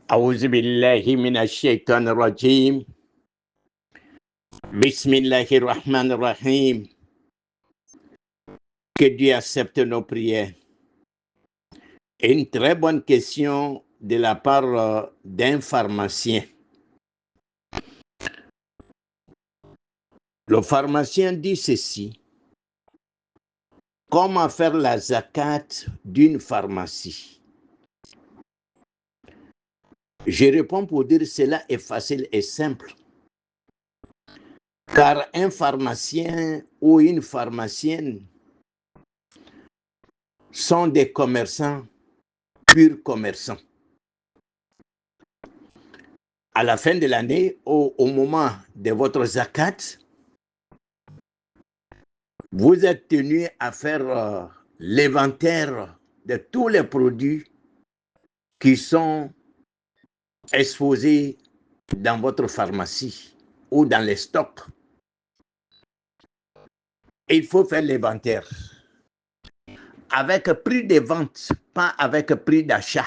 أعوذ بالله من الشيطان الرجيم بسم الله الرحمن الرحيم. Que Dieu accepte nos prières. Une très bonne question de la part d'un pharmacien. Le pharmacien dit ceci: comment faire la zakat d'une pharmacie? Je réponds pour dire cela est facile et simple. Car un pharmacien ou une pharmacienne sont des commerçants, purs commerçants. À la fin de l'année, au moment de votre zakat, vous êtes tenu à faire l'inventaire de tous les produits qui sont exposés dans votre pharmacie ou dans les stocks. Il faut faire l'inventaire avec prix de vente, pas avec prix d'achat.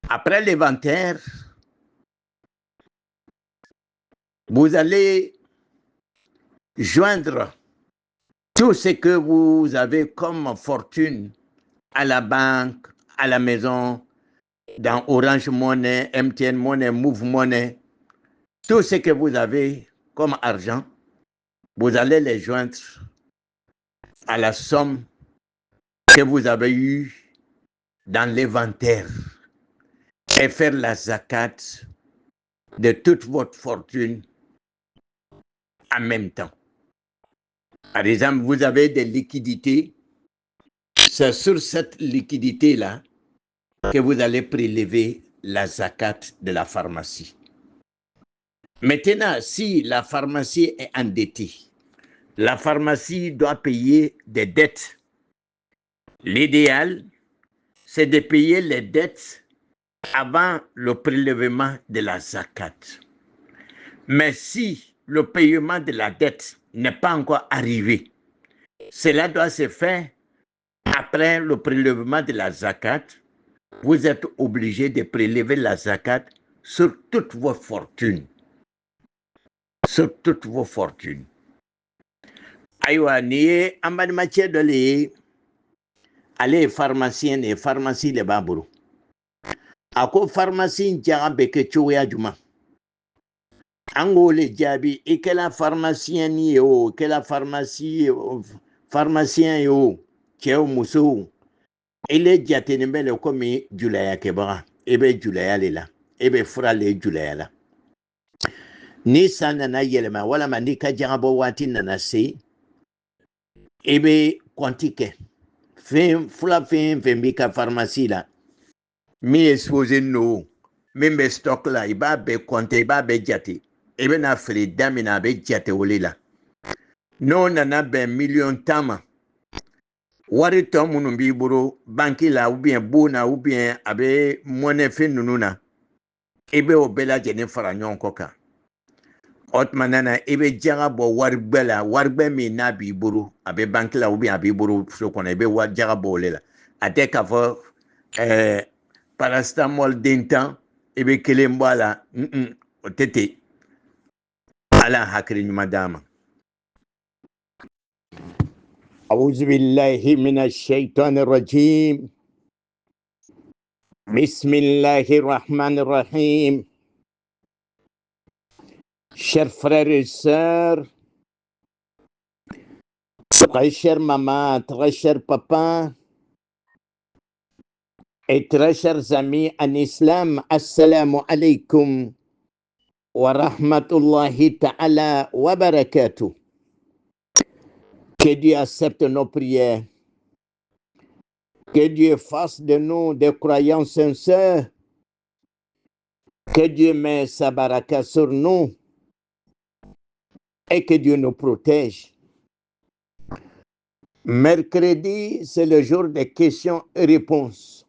Après l'inventaire, vous allez joindre tout ce que vous avez comme fortune à la banque, à la maison, dans Orange Money, MTN Money, Move Money, tout ce que vous avez comme argent, vous allez les joindre à la somme que vous avez eue dans l'inventaire et faire la zakat de toute votre fortune en même temps. Par exemple, vous avez des liquidités, c'est sur cette liquidité-là que vous allez prélever la zakat de la pharmacie. Maintenant, si la pharmacie est endettée, la pharmacie doit payer des dettes. L'idéal, c'est de payer les dettes avant le prélèvement de la zakat. Mais si le paiement de la dette n'est pas encore arrivé, cela doit se faire après le prélèvement de la zakat. Vous êtes obligé de prélever la zakat sur toutes vos fortunes. Sur toutes vos fortunes. Aïwa, ni amad matière de l'é, allez pharmacien et pharmacie le baburu. Ako pharmacie jara beke chouya juma. Ango le diabi, et que la pharmacien yo, que la pharmacie, pharmacien yo, tchèo moussou. Il est diaténébé comme Julaya Kebara, ebe Julaya lela, ebe frale Julaya la. Ni sanana yelema, wala manika jarabo wati nanase, ebe quantique. Fula fin bika pharmacie la. Mi exposé no, même stock la, iba be compte, iba be diaté. Ebe na frida mina be diaté wole la. No nana be million tama. Wari tɔ minnu b'i bolo banki la ou bien bon na ou bien a bɛ mɔnɛfɛn ninnu na i bɛ o bɛɛ lajɛlen fara ɲɔgɔn kɔ kan o tuma na i bɛ jaga bɔ waribɛ la waribɛ min n'a b'i bolo a bɛ banki la ou bien a b'i bolo so kɔnɔ i bɛ jaga bɔ o le la a tɛ k'a fɔ paracetamol den tan i bɛ kelen bɔ a la o tɛ ten ala hakili ɲuman d'a ma. أعوذ بالله من الشيطان الرجيم بسم الله الرحمن الرحيم. Chers frères et sœurs, très chère maman, très cher papa et très chers amis en islam, assalamu alaikum wa rahmatullahi ta'ala wa barakatuh. Que Dieu accepte nos prières. Que Dieu fasse de nous des croyants sincères. Que Dieu met sa baraka sur nous. Et que Dieu nous protège. Mercredi, c'est le jour des questions et réponses.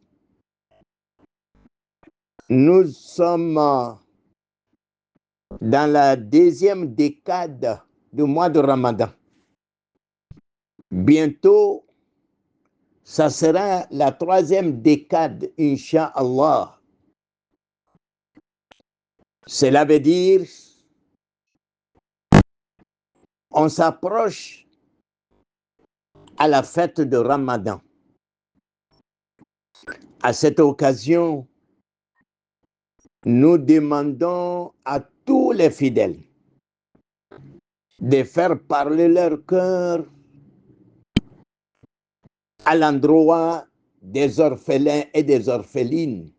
Nous sommes dans la deuxième décade du mois de Ramadan. Bientôt, ça sera la troisième décade, Inch'Allah. Cela veut dire, on s'approche à la fête de Ramadan. À cette occasion, nous demandons à tous les fidèles de faire parler leur cœur à l'endroit des orphelins et des orphelines,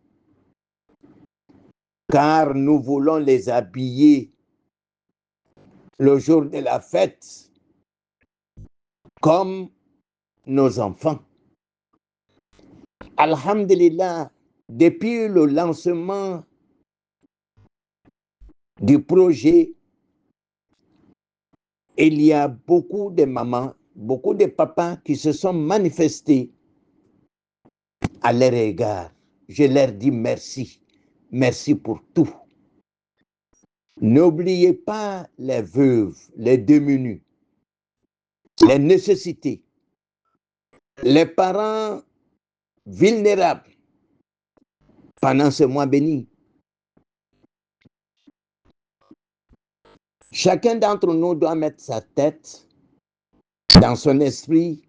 car nous voulons les habiller le jour de la fête comme nos enfants. Alhamdulillah, depuis le lancement du projet, il y a beaucoup de mamans, beaucoup de papas qui se sont manifestés à leur égard. Je leur dis merci. Merci pour tout. N'oubliez pas les veuves, les démunis, les nécessités, les parents vulnérables pendant ce mois béni. Chacun d'entre nous doit mettre sa tête dans son esprit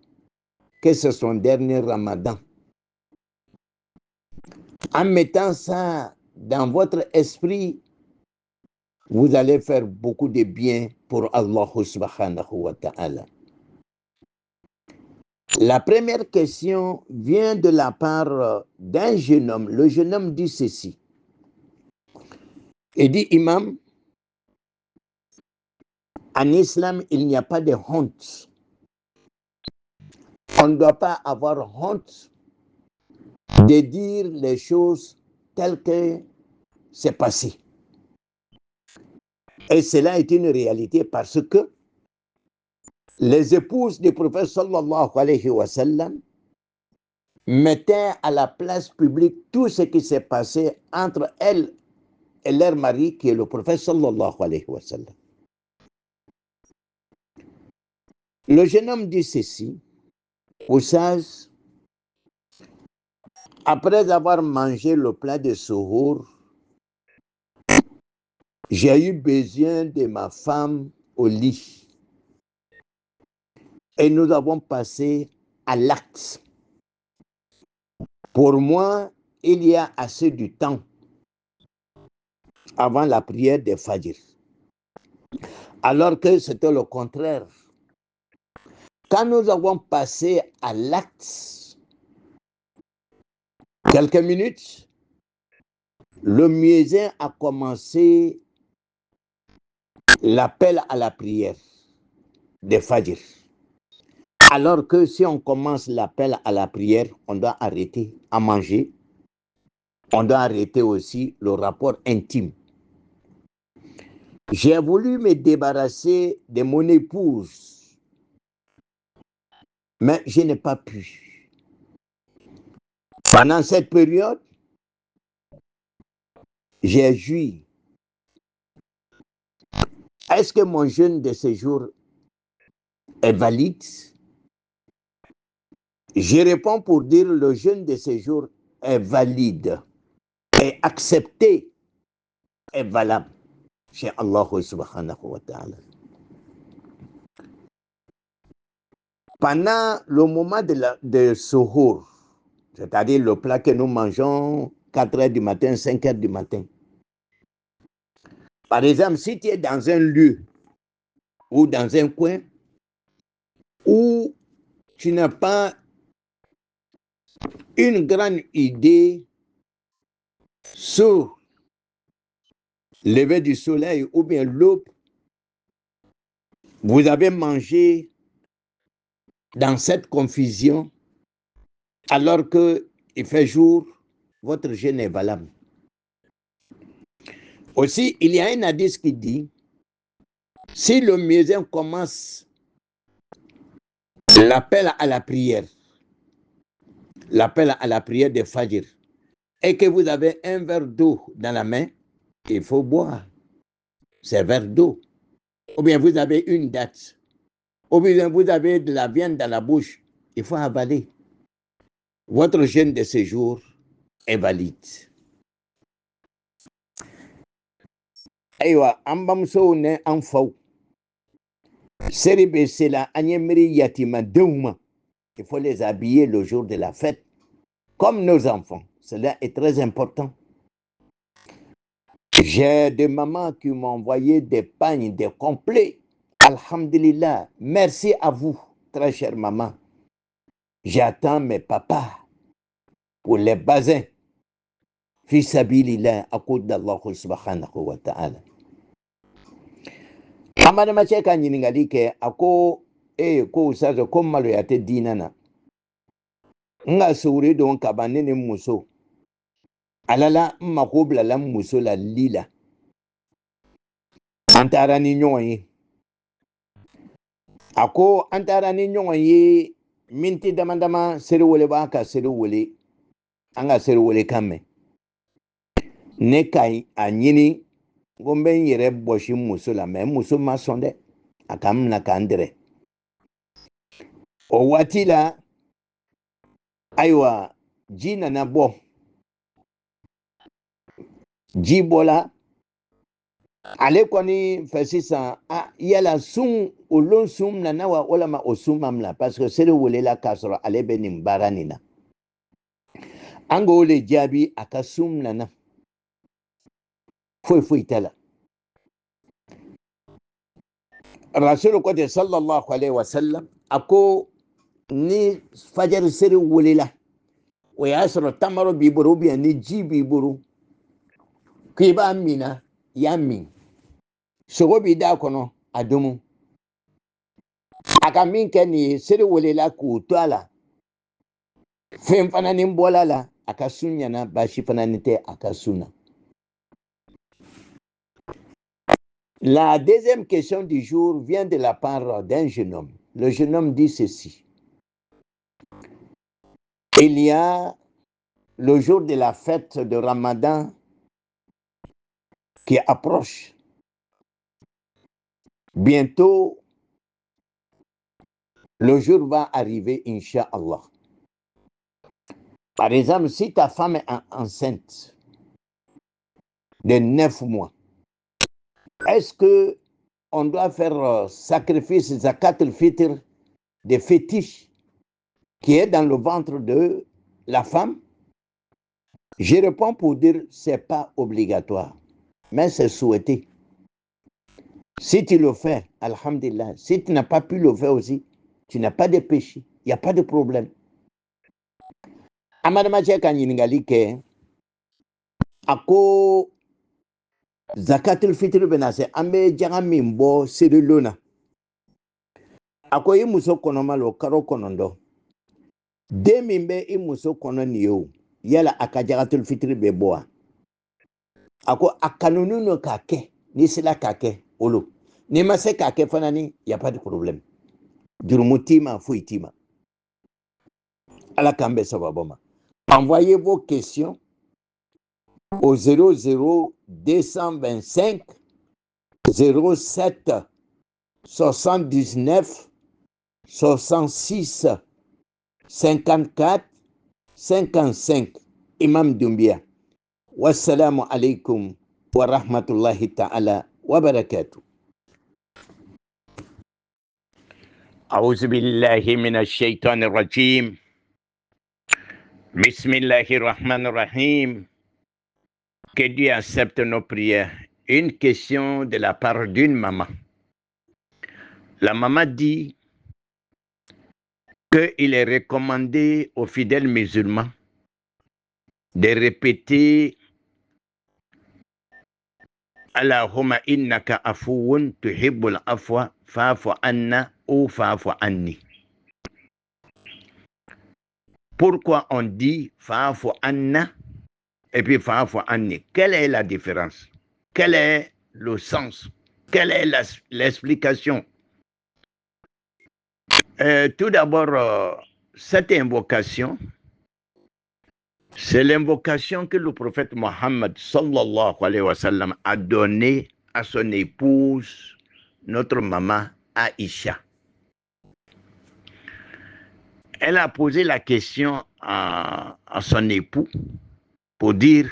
que c'est son dernier Ramadan. En mettant ça dans votre esprit, vous allez faire beaucoup de bien pour Allah subhanahu wa ta'ala. La première question vient de la part d'un jeune homme. Le jeune homme dit ceci. Il dit, Imam, en islam, il n'y a pas de honte. On ne doit pas avoir honte de dire les choses telles que c'est passé. Et cela est une réalité parce que les épouses du prophète sallallahu alayhi wa sallam mettaient à la place publique tout ce qui s'est passé entre elles et leur mari qui est le prophète sallallahu alayhi wa sallam. Le jeune homme dit ceci, au sage, après avoir mangé le plat de souhour, j'ai eu besoin de ma femme au lit. Et nous avons passé à l'acte. Pour moi, il y a assez du temps avant la prière de Fajr. Alors que c'était le contraire. Quand nous avons passé à l'acte, quelques minutes, le muezzin a commencé l'appel à la prière de Fajr. Alors que si on commence l'appel à la prière, on doit arrêter à manger. On doit arrêter aussi le rapport intime. J'ai voulu me débarrasser de mon épouse, mais je n'ai pas pu. Pendant cette période, j'ai joui. Est-ce que mon jeûne de ce jour est valide? Je réponds pour dire le jeûne de ce jour est valide, est accepté, est valable chez Allah subhanahu wa ta'ala. Pendant le moment de souhour, c'est-à-dire le plat que nous mangeons 4 heures du matin, 5 heures du matin. Par exemple, si tu es dans un lieu ou dans un coin où tu n'as pas une grande idée sur le lever du soleil ou bien l'aube, vous avez mangé dans cette confusion alors qu'il fait jour, votre jeûne est valable. Aussi, il y a un hadith qui dit, si le muezzin commence l'appel à la prière de Fajr, et que vous avez un verre d'eau dans la main, il faut boire ce verre d'eau. Ou bien vous avez une date, ou bien vous avez de la viande dans la bouche, il faut avaler. votre jeûne de séjour est valide. Aïwa, ambamso ne anfaw. Seribe sela anyemri yatima deuma. Il faut les habiller le jour de la fête, comme nos enfants. Cela est très important. J'ai des mamans qui m'ont envoyé des pagnes, des complets. Alhamdulillah, merci à vous, très chère maman. J'attends mes papas pour les basins. Fi sabilillah, akoud d'Allah subhanahu wa ta'ala. Amana mache ka nyiningali ke ako ko usazo ko malo yate dinana. Nga suri don kabanene muso. Alala makobla la muso la lila. Antara ni ɲɔgɔn ako antara ni ɲɔgɔn minti dama seri wele b'a ka seri wele an ka seri wele kan mɛn ne ka a ɲini ko n bɛ n yɛrɛ bɔsi muso la mɛ muso ma sɔn dɛ a ka n minɛ k'an dɛrɛ o waati la ayiwa ji nana bɔ ji bɔla ale kɔni fɛ sisan yala sun o lon sun nana wa walama o sun ma mina parce que seri welela k'a sɔrɔ ale bɛ nin baara nin na an k'o le jaabi a ka sun nana foyi t'a la rasulu ko ten sallallahu alaihi wa sallam a ko ni fajari seri welela o y'a sɔrɔ tamaro b'i bolo ubiyɛn ni ji b'i bolo k'i b'a min na i y'a min sogo b'i da kɔnɔ a domu a ka min kɛ nin ye seri welela k'o to a la fɛn fana ni bɔla la a ka sun ɲɛna baasi fana ni tɛ a ka sun na. La deuxième question du jour vient de la part d'un jeune homme. Le jeune homme dit ceci. Il y a le jour de la fête de Ramadan qui approche. Bientôt, le jour va arriver, Inch'Allah. Par exemple, si ta femme est enceinte de 9 mois, est-ce que on doit faire sacrifice zakat al-fitr des fétiches qui est dans le ventre de la femme? Je réponds pour dire c'est pas obligatoire, mais c'est souhaité. Si tu le fais, alhamdulillah. Si tu n'as pas pu le faire aussi, tu n'as pas de péché. Il n'y a pas de problème. Amadama Tcheka Nyiningali ke ako zakatul fitr benase ambe janga mimbo sedulona. Ako i muso konoma lo karo konondo. De mimbe i muso konon yo. Yala akajagatul fitr beboa. Ako akanunu no kake. Ni sila kake. Olo. Ni mase kake fanani. Y a pas de problème. Durumutima fuitima. Ala kambe sababoma. Envoyez vos questions au 00225 07 79 66 54 55. Imam Doumbia. Wassalamu alaikum wa rahmatullahi ta'ala wa barakatuh. أعوذ بالله من الشيطان الرجيم. Bismillahirrahmanirrahim. Que Dieu accepte nos prières. Une question de la part d'une maman. La maman dit qu'il est recommandé aux fidèles musulmans de répéter Allahumma innaka afuwun tuhibbul afwa fa'fu anna ou fa'fu anni. Pourquoi on dit fa'fu anna et puis fa'fu anni? Quelle est la différence? Quel est le sens? Quelle est l'explication? Tout d'abord, cette invocation, c'est l'invocation que le prophète Mohammed sallallahu alayhi wa sallam a donnée à son épouse, notre maman Aïcha. Elle a posé la question à son époux pour dire,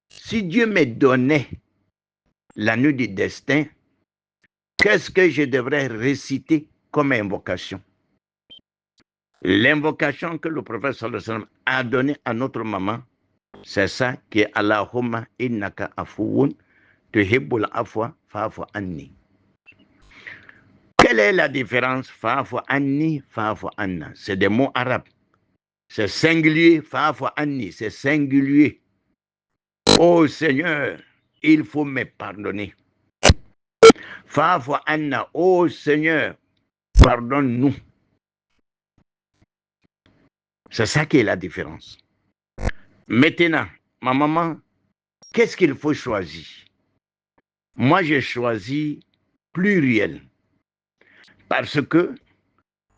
si Dieu me donnait la nuit du destin, qu'est-ce que je devrais réciter comme invocation? L'invocation que le prophète sallallahu alayhi wa sallam a donnée à notre maman, c'est ça qui est Allahumma innaka afuwun tuhibbul afwa fa'fu anni. Quelle est la différence fa'fu anni, fa'fu anna? C'est des mots arabes. C'est singulier, fa'fu anni, c'est singulier. Oh Seigneur, il faut me pardonner. Fa'fu anna, oh Seigneur, pardonne-nous. C'est ça qui est la différence. Maintenant, ma maman, qu'est-ce qu'il faut choisir? Moi, j'ai choisi pluriel. Parce que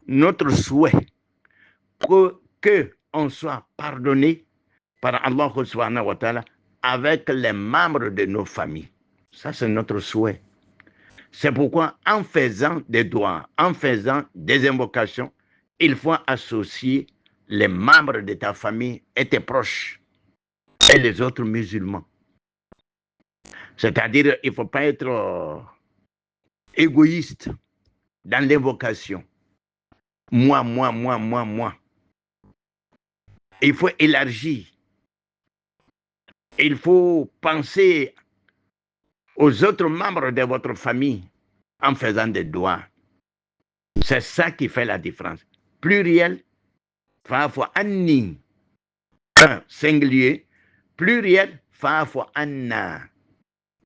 notre souhait qu'on soit pardonné par Allah subhanahu wa ta'ala avec les membres de nos familles. Ça, c'est notre souhait. C'est pourquoi, en faisant des doigts, en faisant des invocations, il faut associer les membres de ta famille et tes proches et les autres musulmans. C'est-à-dire, il ne faut pas être égoïste dans l'invocation. Moi, moi, moi, moi, moi. Il faut élargir. Il faut penser aux autres membres de votre famille en faisant des doigts. C'est ça qui fait la différence. Pluriel, fa'fu anni. Un, singulier. Pluriel, fa'fu anna.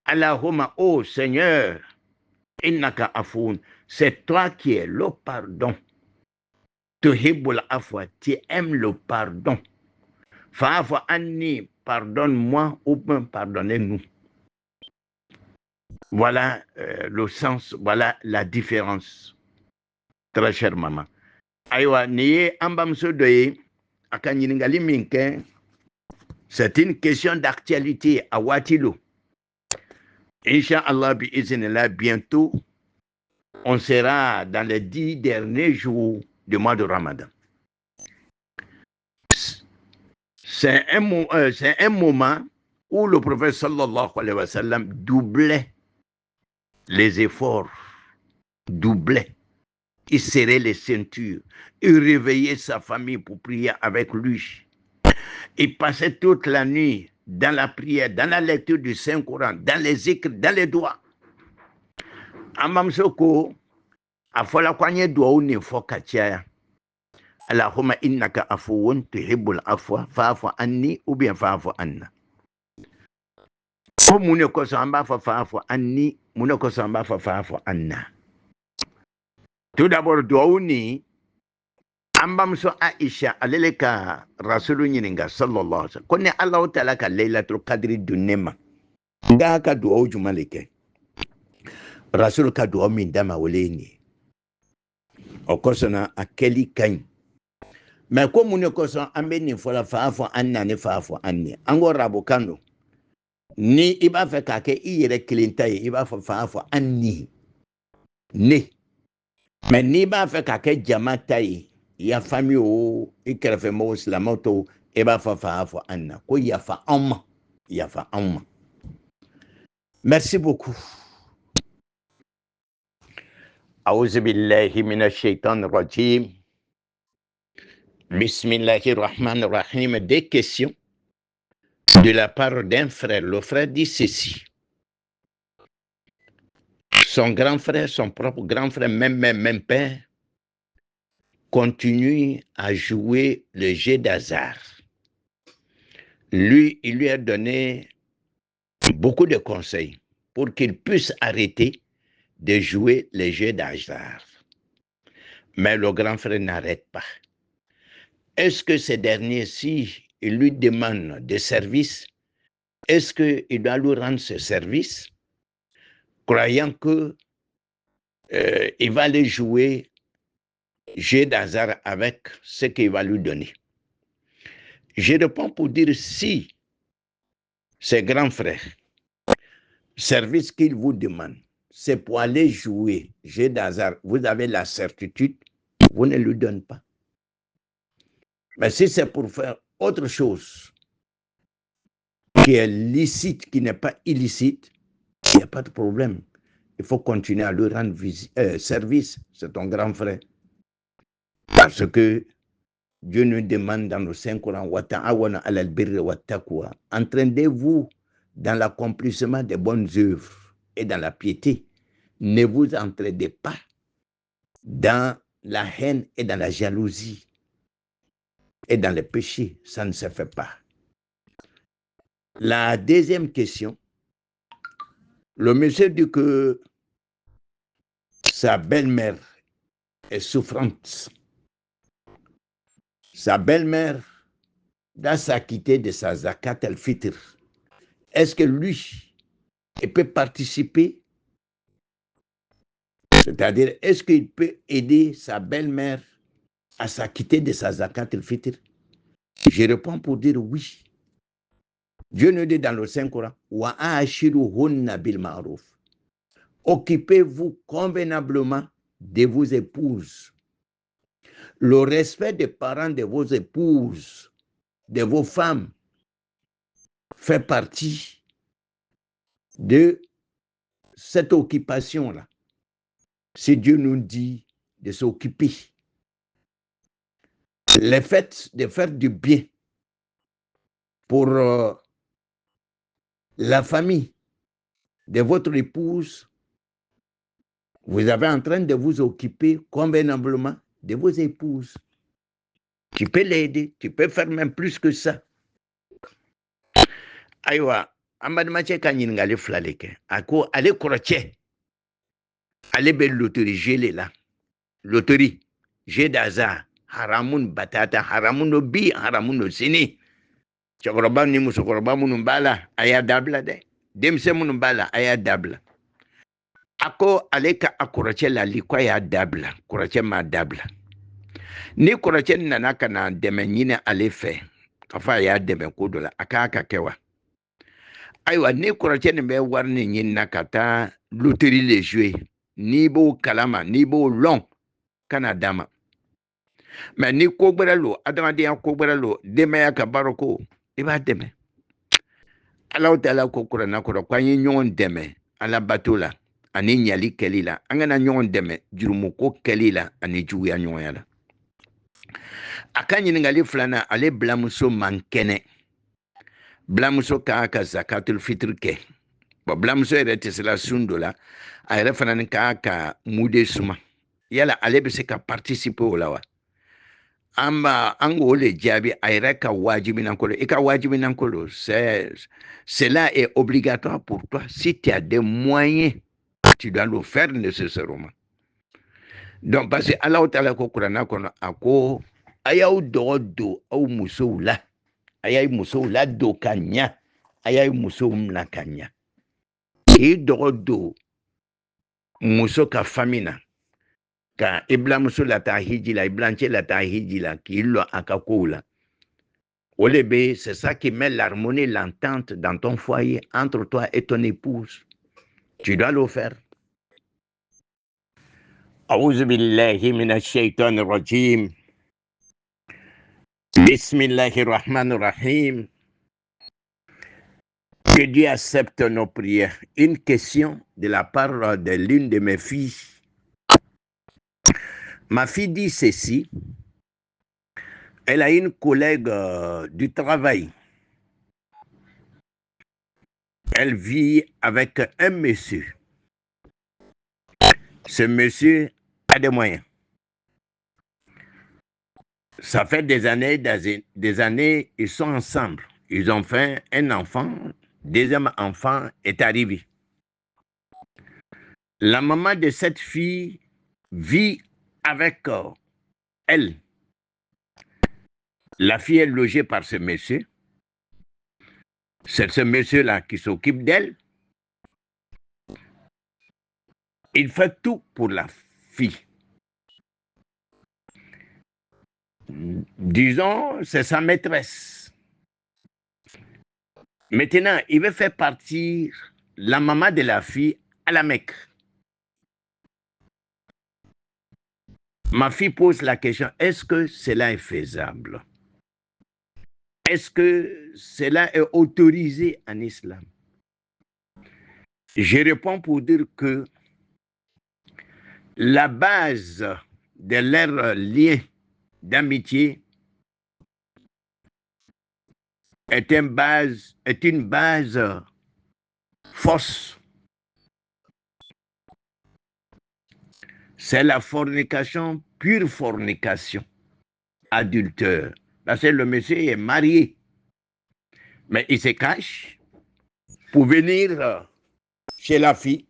Allahumma, oh Seigneur, innaka afoun. C'est toi qui es le pardon. Tuhibbul afwa, tu aimes le pardon. Fa'fu anni, pardonne-moi ou bien pardonnez-nous. Voilà le sens, voilà la différence. Très chère maman. Aïwa, niye ambamso doye, akanyiningali minke, c'est une question d'actualité à Watilo. Inch'Allah, bientôt, on sera dans les 10 derniers jours du mois de Ramadan. C'est un moment où le prophète sallallahu alayhi wa sallam doublait les efforts, doublait. Il serrait les ceintures, il réveillait sa famille pour prier avec lui. Il passait toute la nuit dans la prière, dans la lecture du Saint-Coran, dans les écrits, dans les doigts. Amamsoko, afola kwanye doa une fois katia. Allahumma innaka afuwun tuhibbul afwa fa'fu anni ou bien fa'fu anna. Ko mune ko samba fa'fu anni, mune ko samba fa'fu anna. Tout d'abord doa ni ambamso Aisha aleleka rasulu nyininga sallallahu alaihi wasallam. Kone Allah ta'ala ka laylatul qadri dunema. Nga ka doa jumaleke. Rasul ka doa min dama woleni. Okosona akeli kany. Mais comme on est conscient, ameni fola fa'fu anna ne fa'fu anni. Ango rabokando. Ni iba fe kake iyere kilintai iba fa fa'fu anni. Ne. Mais ni iba fe kake jamatai ya famille o ikrefe mo islamoto iba fa fa'fu anna. Ko ya fa amma. Ya fa amma. Merci beaucoup. A'udhu billahi minash shaitanir rajim. Bismillahirrahmanirrahim. Des questions de la part d'un frère. Le frère dit ceci. Son grand frère, son propre grand frère, même père, continue à jouer le jeu d'hasard. Lui, il lui a donné beaucoup de conseils pour qu'il puisse arrêter de jouer les jeux d'hasard. Mais le grand frère n'arrête pas. Est-ce que ces derniers, si il lui demande des services, est-ce qu'il doit lui rendre ce service, croyant que il va aller jouer jeu d'hasard avec ce qu'il va lui donner? Je réponds pour dire si ces grands frères, service qu'il vous demande, c'est pour aller jouer jeu d'hasard, vous avez la certitude, vous ne lui donnez pas. Mais si c'est pour faire autre chose qui est licite, qui n'est pas illicite, il n'y a pas de problème. Il faut continuer à lui rendre service. C'est ton grand frère. Parce que Dieu nous demande dans le Saint-Coran, entraînez-vous dans l'accomplissement des bonnes œuvres et dans la piété. Ne vous entraînez pas dans la haine et dans la jalousie et dans les péchés. Ça ne se fait pas. La deuxième question, le monsieur dit que sa belle-mère est souffrante. Sa belle-mère doit s'acquitter de sa zakat al-fitr. Est-ce que lui, il peut participer? C'est-à-dire, est-ce qu'il peut aider sa belle-mère à s'acquitter de sa zakat al-fitr? Je réponds pour dire oui. Dieu nous dit dans le Saint-Coran, occupez-vous convenablement de vos épouses. Le respect des parents de vos épouses, de vos femmes, fait partie de cette occupation-là. Si Dieu nous dit de s'occuper, le fait de faire du bien pour la famille de votre épouse, vous êtes en train de vous occuper convenablement de vos épouses. Tu peux l'aider, tu peux faire même plus que ça. Aïwa, Amadmache Kanyin Flaleke, Ako, allez crocher, allez belle loterie, gelé là. Loterie, jeu d'hasard, haramun batata, haramun obi, haramun sini. Chokoroba ni musokoroba munumbala, aya dabla de. Demse munumbala, aya dabla. Ako, allez ka akoroche la likwa ya dabla, koroche ma dabla. Ni koroche nanaka na deme nyine ale fe. Kafa ya deme kudola akaka kewa. Aywa ni koroche ni be warni nyina kata loterie le jouer. Ni bo kalama, ni bo long kana dama. Mais ni kogbara lo adamadiya kogbara lo deme ya ka baroko iba deme. Ala taala ko kurana ko kwa nyi nyon deme ala batola ani nyali kelila angana nyon deme jurumu ko kelila ani juya nyon yala. Akanyi ngali flana ale blamuso mankene blamuso ka zakatul fitr ke bo blamuso rete sela sundola ay refana ka mude suma yala ale be se ka participer wala wa amba ango le jabi ay reka wajibi nankolo ika wajibi nankolo cela est obligatoire pour toi si tu as des moyens tu dois le faire nécessairement. Donc parce que Allah ta'ala ko Qur'ana kono ako ayaw do au musoula ayay musoula do kanya ayay musoula kanya e do muso ka famina ka ibla muso la ta hijila iblanche la ta hijila ki lo akakoula olebe c'est ça qui met l'harmonie l'entente dans ton foyer entre toi et ton épouse. Tu dois le faire. أعوذ بالله من الشيطان الرجيم بسم الله الرحمن الرحيم. Que Dieu accepte nos prières. Une question de la part de l'une de mes filles. Ma fille dit ceci. Elle a une collègue du travail. Elle vit avec un monsieur. Ce monsieur a des moyens. Ça fait des années, ils sont ensemble. Ils ont fait un enfant. Deuxième enfant est arrivé. La maman de cette fille vit avec elle. La fille est logée par ce monsieur. C'est ce monsieur-là qui s'occupe d'elle. Il fait tout pour la fille. Disons, c'est sa maîtresse. Maintenant, il veut faire partir la maman de la fille à la Mecque. Ma fille pose la question, est-ce que cela est faisable? est-ce que cela est autorisé en islam? Je réponds pour dire que la base de leur lien d'amitié est une base fausse. C'est la fornication, pure fornication, adultère. Parce que le monsieur est marié, mais il se cache pour venir chez la fille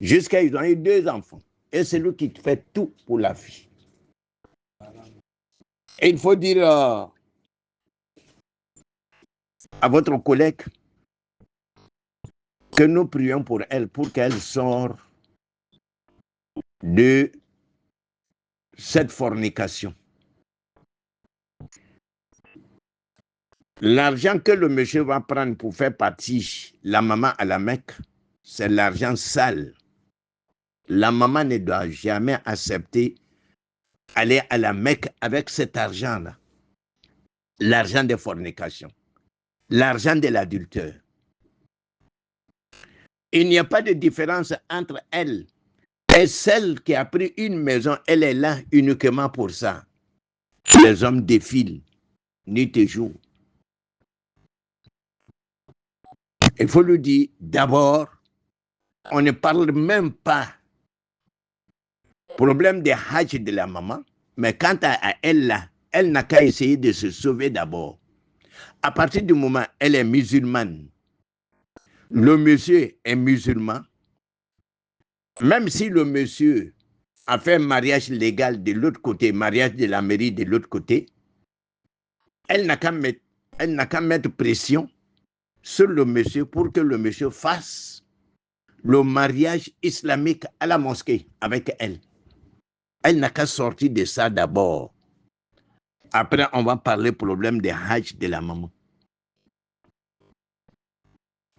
jusqu'à ils ont eu 2 enfants. Et c'est lui qui fait tout pour la fille. Et il faut dire à votre collègue que nous prions pour elle, pour qu'elle sorte de cette fornication. L'argent que le monsieur va prendre pour faire partie la maman à la Mecque, c'est l'argent sale. La maman ne doit jamais accepter aller à la Mecque avec cet argent-là. L'argent de fornication, l'argent de l'adultère. Il n'y a pas de différence entre elle et celle qui a pris une maison. Elle est là uniquement pour ça. Les hommes défilent, nuit et jour. Il faut lui dire, d'abord, on ne parle même pas problème de hajj de la maman, mais quant à elle là, elle n'a qu'à essayer de se sauver d'abord. À partir du moment où elle est musulmane, le monsieur est musulman, même si le monsieur a fait un mariage légal de l'autre côté, mariage de la mairie de l'autre côté, elle n'a qu'à mettre pression sur le monsieur pour que le monsieur fasse le mariage islamique à la mosquée avec elle. Elle n'a qu'à sortir de ça d'abord. Après, on va parler problème de hajj de la maman.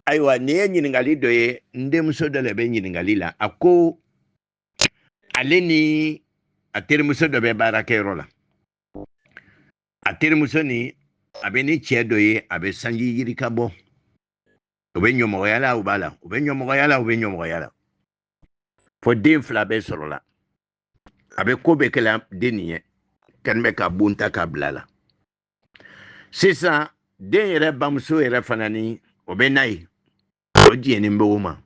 Aïwa, ni ye ɲiningali dɔ ye n denmuso dɔ le bɛ ɲiningali la. A ko ale ni a terimuso dɔ bɛ baarakɛyɔrɔ la. A terimuso ni a bɛ ni cɛ dɔ ye a bɛ sanji yiri ka bɔ. U bɛ ɲɔmɔgɔya la u b'a la. U bɛ ɲɔmɔgɔya la u bɛ ɲɔmɔgɔya la. Fo den 2 bɛ sɔrɔ la. A bɛ ko bɛɛ kɛla den nin ye. Kɛlen bɛ ka bon ta k'a bila la. Sisan den yɛrɛ bamuso yɛrɛ fana ni o bɛ n'a ye. O jɛnnen bɛ o ma.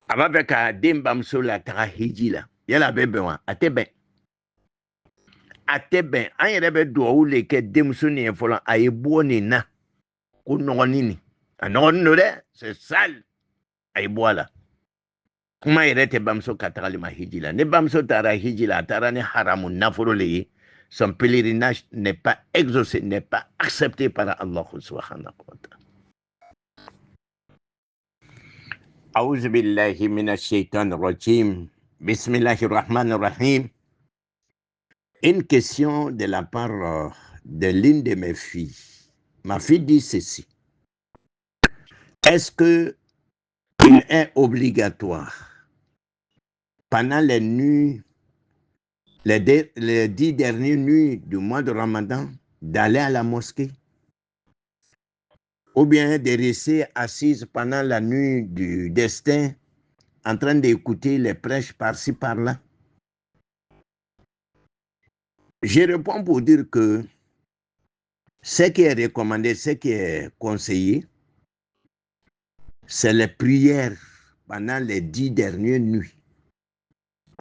A b'a fɛ ka den bamuso la taga hiji la. Yala a bɛ bɛn wa? A tɛ bɛn. A tɛ bɛn. An yɛrɛ bɛ dugawu le kɛ denmuso nin ye fɔlɔ. A ye bɔ nin na. Ko nɔgɔnin nin. A nɔgɔnin don dɛ. C'est sale. A ye bɔ a la. Kuma yɛrɛ tɛ bamuso ka tagali ma hiji la. Ni bamuso taara hiji la, a taara ni haramu nafolo le ye. Son pèlerinage n'est pas exaucé, n'est pas accepté par Allah subhanahu wa ta'ala. A'udhu billahi minash shaitanir rajim. Bismillahir rahmanir rahim. Une question de la part de l'une de mes filles. Ma fille dit ceci. Est-ce que il est obligatoire pendant les nuits, les 10 dernières nuits du mois de Ramadan, d'aller à la mosquée? Ou bien de rester assise pendant la nuit du destin en train d'écouter les prêches par-ci, par-là? Je réponds pour dire que ce qui est recommandé, ce qui est conseillé, c'est les prières pendant les 10 dernières nuits.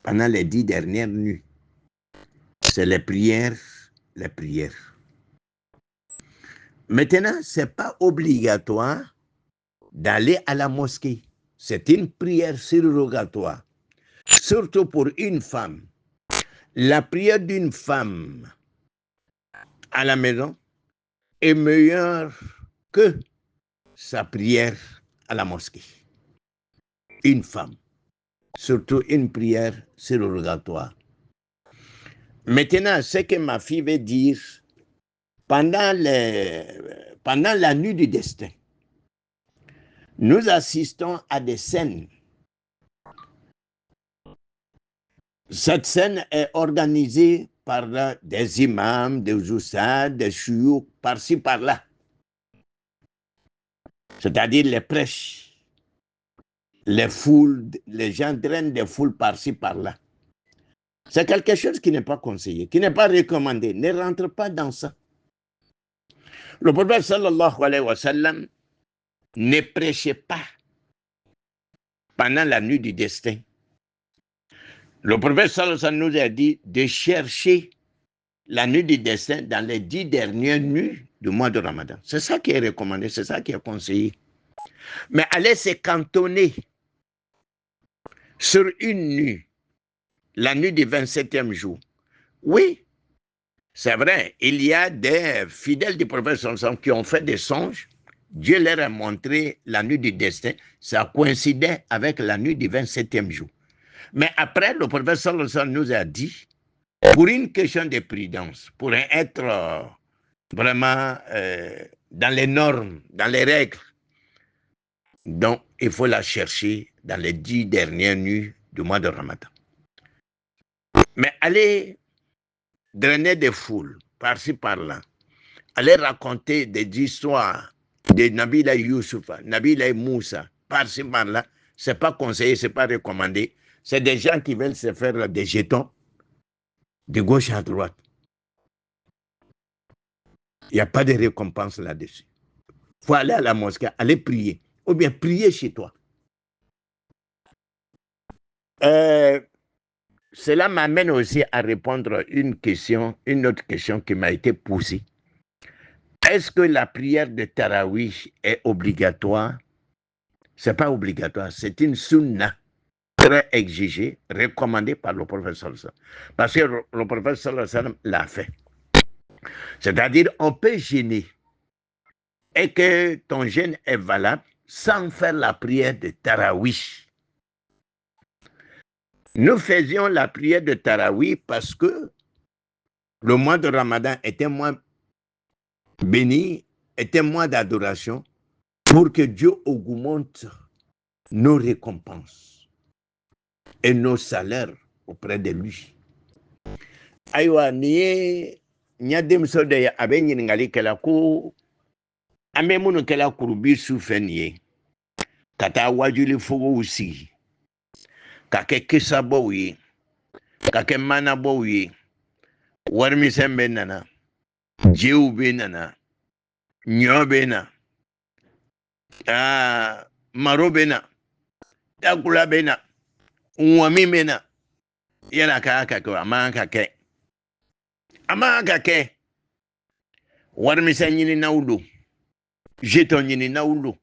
Pendant les 10 dernières nuits. C'est les prières, les prières. Maintenant, ce n'est pas obligatoire d'aller à la mosquée. C'est une prière surrogatoire. Surtout pour une femme. La prière d'une femme à la maison est meilleure que sa prière à la mosquée. Une femme. Surtout une prière surrogatoire. Maintenant, ce que ma fille veut dire, pendant la nuit du destin, nous assistons à des scènes. Cette scène est organisée par-là, des imams, des oussades, des chouyouk, par-ci, par-là. C'est-à-dire les prêches, les foules, les gens drainent des foules par-ci, par-là. C'est quelque chose qui n'est pas conseillé, qui n'est pas recommandé. Ne rentre pas dans ça. Le prophète sallallahu alayhi wa sallam ne prêchait pas pendant la nuit du destin. Le prophète sallallahu alayhi wa sallam nous a dit de chercher la nuit du destin dans les 10 dernières nuits du mois de Ramadan. C'est ça qui est recommandé, c'est ça qui est conseillé. Mais aller se cantonner sur une nuit, la nuit du 27e jour. Oui, c'est vrai, il y a des fidèles du prophète sallallahu alayhi wa sallam qui ont fait des songes. Dieu leur a montré la nuit du destin. Ça coïncidait avec la nuit du 27e jour. Mais après, le prophète sallallahu alayhi wa sallam nous a dit, pour une question de prudence, pour être vraiment dans les normes, dans les règles, donc il faut la chercher dans les 10 dernières nuits du mois de Ramadan. Mais aller drainer des foules, par-ci, par-là, aller raconter des histoires de Nabila Youssoufa, Nabila Moussa, par-ci, par-là, ce n'est pas conseillé, ce n'est pas recommandé. C'est des gens qui veulent se faire des jetons de gauche à droite. Il n'y a pas de récompense là-dessus. Il faut aller à la mosquée, aller prier, ou bien prier chez toi. Cela m'amène aussi à répondre à une autre question qui m'a été posée. Est-ce que la prière de Tarawih est obligatoire? Ce n'est pas obligatoire, c'est une sunna très exigée, recommandée par le prophète sallallahu alayhi wa sallam. Parce que le prophète sallallahu alayhi wa sallam l'a fait. C'est-à-dire, on peut gêner et que ton jeûne est valable sans faire la prière de Tarawih. Nous faisions la prière de Tarawih parce que le mois de Ramadan était un mois béni, était un mois d'adoration pour que Dieu augmente nos récompenses et nos salaires auprès de lui. Aïwa, niye nyademso de abe nyiningali kela ko ambe munu kela kurubi sufe niye kata wajuli fogo usi kake kisa bowi kake mana bowi warmisen be nana jewu be nana nyo be na maro be na dakula be na nwami be na yana kake ama kake warmisen nyini naulo jeton nyini naulo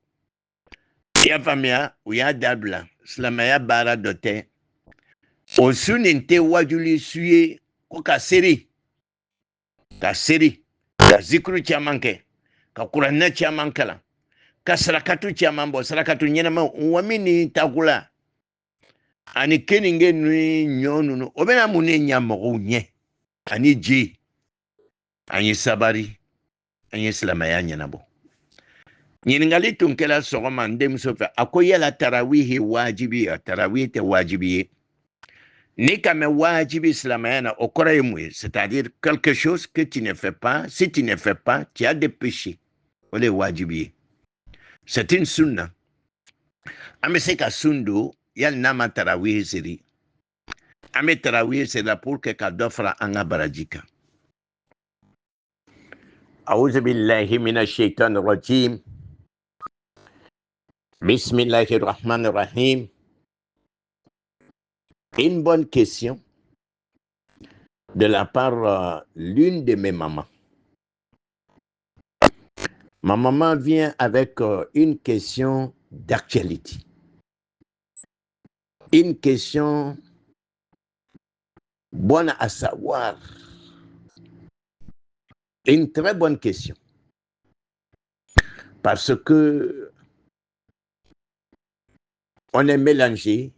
ya famia uya dabla silamaya baara dɔ tɛ o su nin tɛ wajuli suye ko ka seri ka zikuru caman kɛ ka kuranɛ caman kalan ka sarakatu caman bɔ sarakatu ɲɛnama wami ni takula ani keninge ni ɲɔ ninnu o bɛna mun ne ɲa mɔgɔw ɲɛ ani je an ye sabari an ye silamaya ɲɛnabɔ. Ɲiningali tun kɛla sɔgɔma n denmuso fɛ a ko yala tarawihi wajibi ya tarawihi tɛ wajibi ye ni ka mɛn wajibi silamaya na o kɔrɔ ye mun ye c'est-à-dire quelque chose que tu ne fais pas si tu ne fais pas tu as des péchés o de ye wajibi ye c'est une sunna an bɛ se ka sun don yali n'a ma tarawihi siri an bɛ tarawihi siri la pour que ka dɔ fara an ka baraji kan. A'udhu billahi minash shaitanir rajim. Bismillahirrahmanirrahim. Une bonne question de la part l'une de mes mamans. Ma maman vient avec une question d'actualité. Une question bonne à savoir. Une très bonne question. Parce que on est mélangé,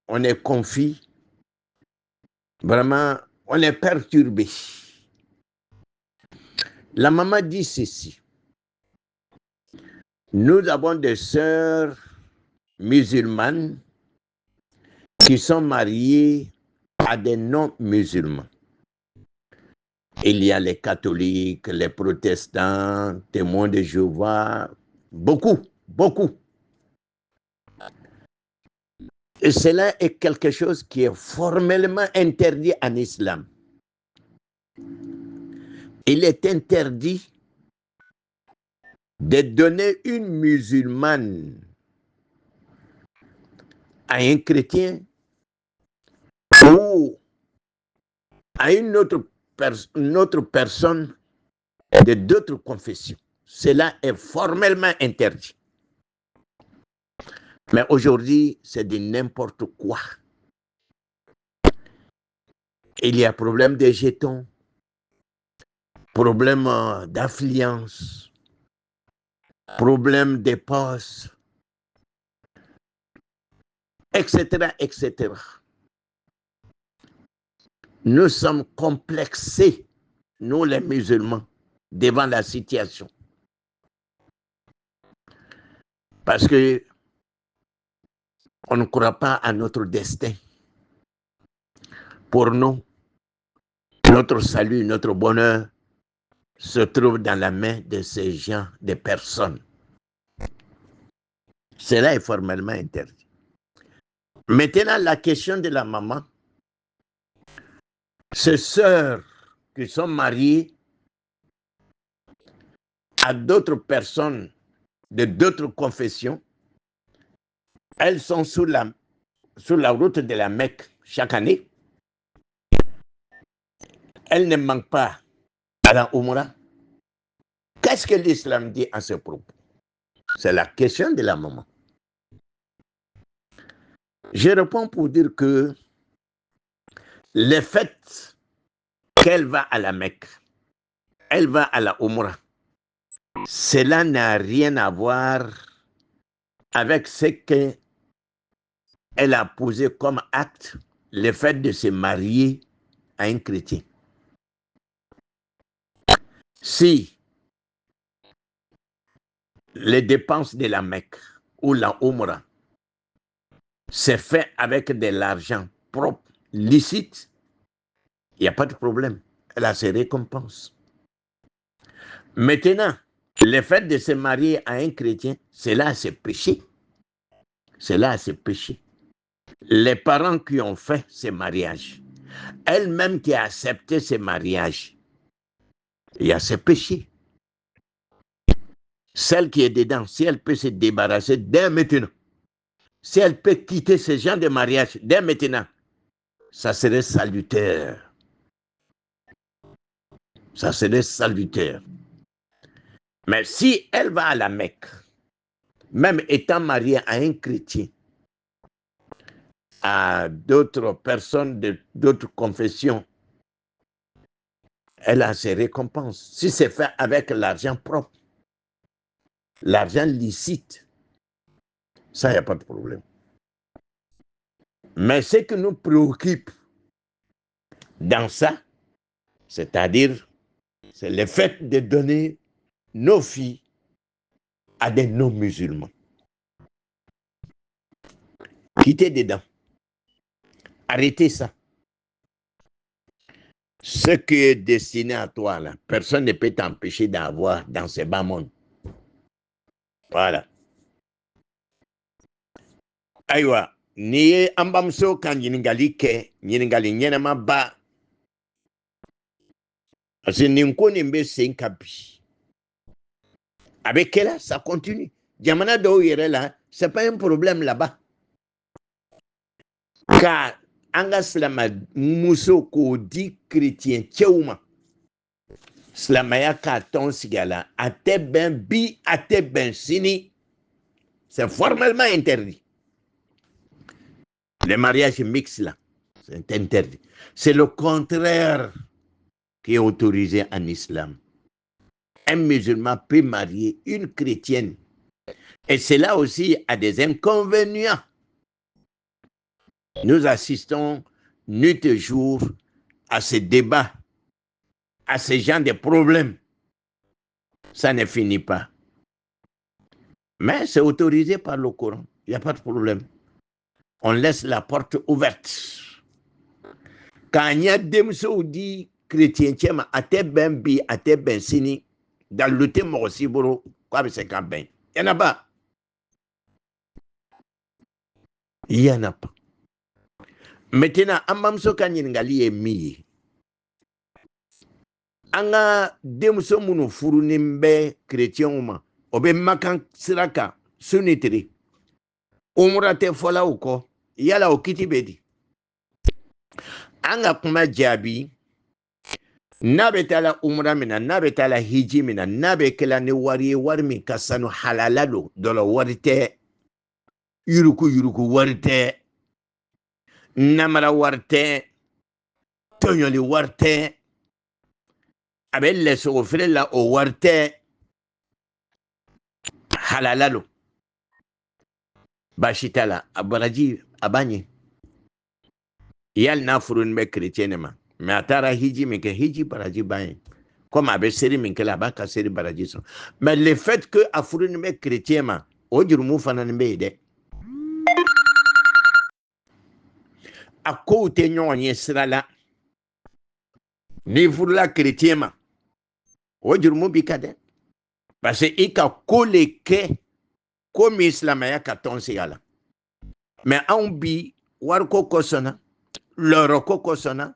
on est confus, vraiment, on est perturbé. La maman dit ceci. Nous avons des sœurs musulmanes qui sont mariées à des non-musulmans. Il y a les catholiques, les protestants, témoins de Jéhovah, beaucoup, beaucoup. Et cela est quelque chose qui est formellement interdit en islam. Il est interdit de donner une musulmane à un chrétien ou à une autre personne de d'autres confessions. Cela est formellement interdit. Mais aujourd'hui, c'est de n'importe quoi. Il y a problème de jetons, problème d'affluence, problème de postes, etc., etc. Nous sommes complexés, nous les musulmans, devant la situation. Parce que on ne croit pas à notre destin. Pour nous, notre salut, notre bonheur se trouve dans la main de ces gens, des personnes. Cela est formellement interdit. Maintenant, la question de la maman, ces sœurs qui sont mariées à d'autres personnes de d'autres confessions, elles sont sur la route de la Mecque chaque année. Elles ne manquent pas à la Oumra. Qu'est-ce que l'islam dit à ce propos? C'est la question de la maman. Je réponds pour dire que le fait qu'elle va à la Mecque, elle va à la Oumra, cela n'a rien à voir avec ce qu'elle a posé comme acte, le fait de se marier à un chrétien. Si les dépenses de la Mecque ou la Oumra c'est fait avec de l'argent propre, licite, il n'y a pas de problème. Elle a ses récompenses. Maintenant, le fait de se marier à un chrétien, cela c'est péché. Cela c'est péché. Les parents qui ont fait ce mariage, elle-même qui a accepté ce mariage, il y a ce péché. Celle qui est dedans, si elle peut se débarrasser dès maintenant, si elle peut quitter ce genre de mariage dès maintenant, ça serait salutaire. Ça serait salutaire. Mais si elle va à la Mecque, même étant mariée à un chrétien, à d'autres personnes d'autres confessions, elle a ses récompenses. Si c'est fait avec l'argent propre, l'argent licite, ça, il n'y a pas de problème. Mais ce qui nous préoccupe dans ça, c'est-à-dire, c'est le fait de donner nos filles à des non-musulmans. Quittez dedans. Arrêtez ça. Ce qui est destiné à toi, là, personne ne peut t'empêcher d'avoir dans ce bas monde. Voilà. Aïwa, ni ambamso kan ɲininkali kɛ ɲininkali ɲɛnɛma ba parce que nin ko nin bɛ sen ka bi a bɛ kɛla ça continue jamana dɔw yɛrɛ la c'est pas un problème là-bas ka an ka silamɛmuso k'o di chrétien cɛw ma silamɛya k'a tɔn sigi a la a tɛ bɛn bi a tɛ bɛn sini c'est formellement interdit. Le mariage mixte là, c'est interdit. C'est le contraire qui est autorisé en islam. Un musulman peut marier une chrétienne. Et cela aussi a des inconvénients. Nous assistons nuit et jour à ces débats, à ces genres de problèmes. Ça ne finit pas. Mais c'est autorisé par le Coran. Il n'y a pas de problème. On laisse la porte ouverte. Quand il y a des gens qui disent chrétien tiema ate ben bi ate ben sini dans le thème aussi boro quoi c'est quand ben il y en a pas, il y en a pas. Maintenant amamso kanyiningali emi anga demso munu furu nimbe chrétien uma obe makan siraka sunitri umrate fola uko yala okiti bedi anga kuma jabi nabe tala umra mina nabe tala hiji mina nabe kela ni wari min kasanu halalalo dolo warite yuruku warite namara warite tonyoli warite abe leso ofrela o warite halalalo bashitala abaraji abanye yal na furun be chrétien ma mais atara hiji min ke hiji baraji baye comme abe seri min ke la ba ka seri baraji so mais le fait que a furun be chrétien ma o jurumu fanan be de a ko te nyonye sirala ni furula chrétien ma o jurumu bi kade parce que ika kole ke comme islam ya ka tonsi yala mais on bi war ko kosona loro ko kosona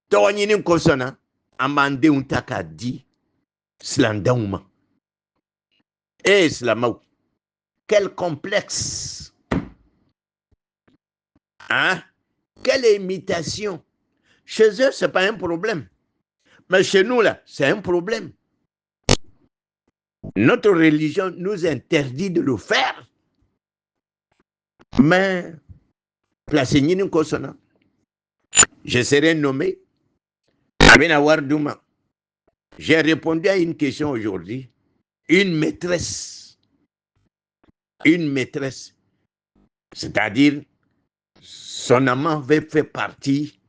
tonyini kosona amande untaka di slandauma et islamou quel complexe, hein, quelle imitation. Chez eux c'est pas un problème, mais chez nous là c'est un problème. Notre religion nous interdit de le faire, mais placez une kosona. Je serai nommé Abena Wardouma. J'ai répondu à une question aujourd'hui. Une maîtresse, c'est-à-dire son amant avait fait partie,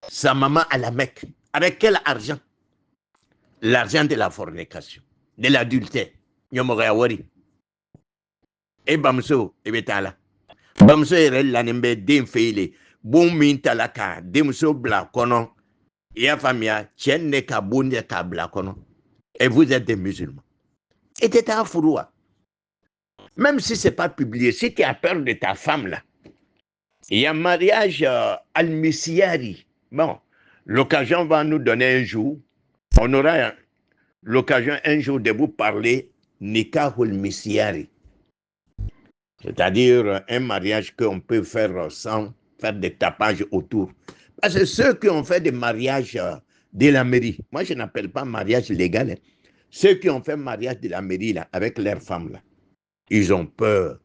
sa maman à la Mecque. Avec quel argent? L'argent de la fornication, de l'adultère. Nyomogawari. Et Bamso, et Betala. Bamso est l'animé d'un feile. Bon mintalaka, demso blakono. Ya famia, tienne ka bonde ka blakono. Et vous êtes des musulmans. Et t'es un fouroua. Même si c'est pas publié, si tu as peur de ta femme là, il y a un mariage al-Missiari. Bon, l'occasion va nous donner un jour. On aura l'occasion un jour de vous parler Nikahul Missiari. C'est-à-dire un mariage qu'on peut faire sans faire des tapages autour. Parce que ceux qui ont fait des mariages de la mairie, moi je n'appelle pas mariage légal, hein. Ceux qui ont fait mariage de la mairie là, avec leurs femmes là, ils ont peur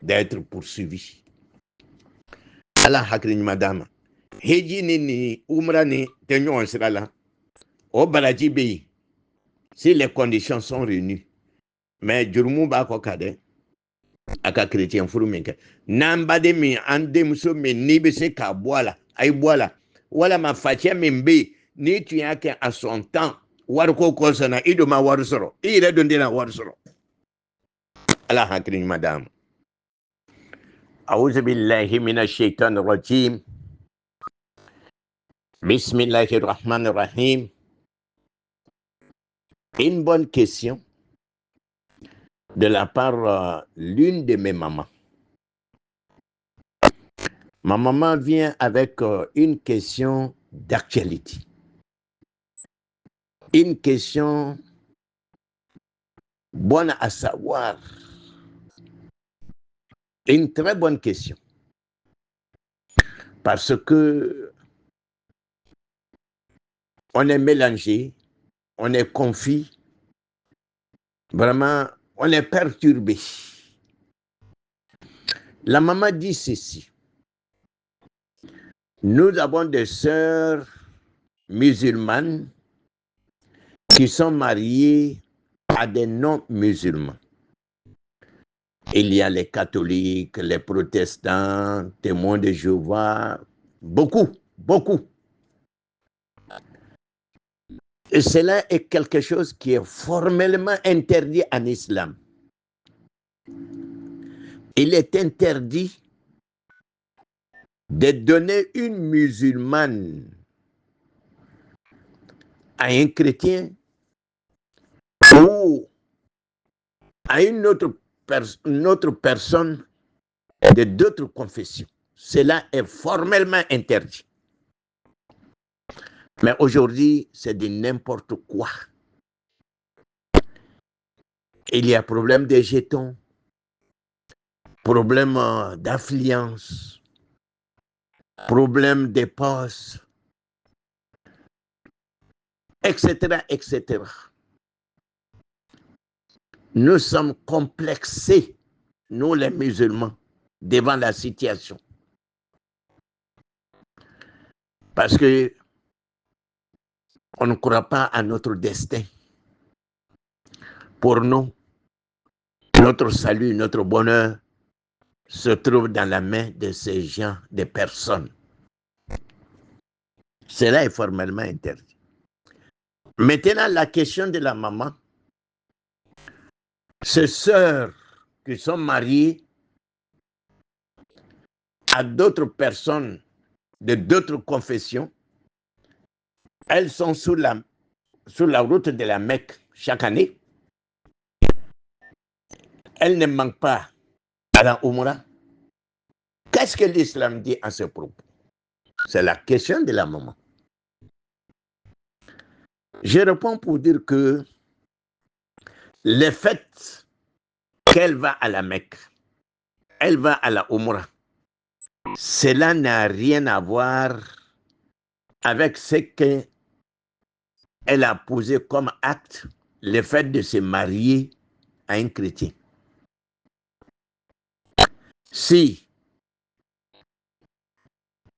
d'être poursuivis. Allah hakrini madame. Heji ni umra ni tenyon sera là. Au baraji bi, si les conditions sont réunies, mais jurumu ba ko kade aka chrétien furu minke. Namba de mi ande muso me ni be se ka boala, ay boala. Wala ma fatia mimbe ni tu yake à son temps. War ko ko sana ido ma war soro. Ire donde na war soro. Allah hakrini madame. أعوذ بالله من الشيطان الرجيم بسم الله الرحمن الرحيم. Une bonne question de la part l'une de mes mamans. Ma maman vient avec une question d'actualité. Une question bonne à savoir. Une très bonne question. Parce que on est mélangé, on est confus, vraiment, on est perturbé. La maman dit ceci. Nous avons des sœurs musulmanes qui sont mariées à des non-musulmans. Il y a les catholiques, les protestants, témoins de Jéhovah, beaucoup. Et cela est quelque chose qui est formellement interdit en islam. Il est interdit de donner une musulmane à un chrétien ou à une autre personne de d'autres confessions. Cela est formellement interdit. Mais aujourd'hui, c'est de n'importe quoi. Il y a problème des jetons, problème d'affluence, problème des postes, etc., etc. Nous sommes complexés, nous les musulmans, devant la situation. Parce que on ne croit pas à notre destin. Pour nous, notre salut, notre bonheur se trouve dans la main de ces gens, des personnes. Cela est formellement interdit. Maintenant, la question de la maman, ces sœurs qui sont mariées à d'autres personnes de d'autres confessions, elles sont sur la route de la Mecque chaque année. Elles ne manquent pas à la Umrah. Qu'est-ce que l'islam dit à ce propos? C'est la question de la maman. Je réponds pour dire que le fait qu'elle va à la Mecque, elle va à la Umrah, cela n'a rien à voir avec ce qu'elle a posé comme acte, le fait de se marier à un chrétien. Si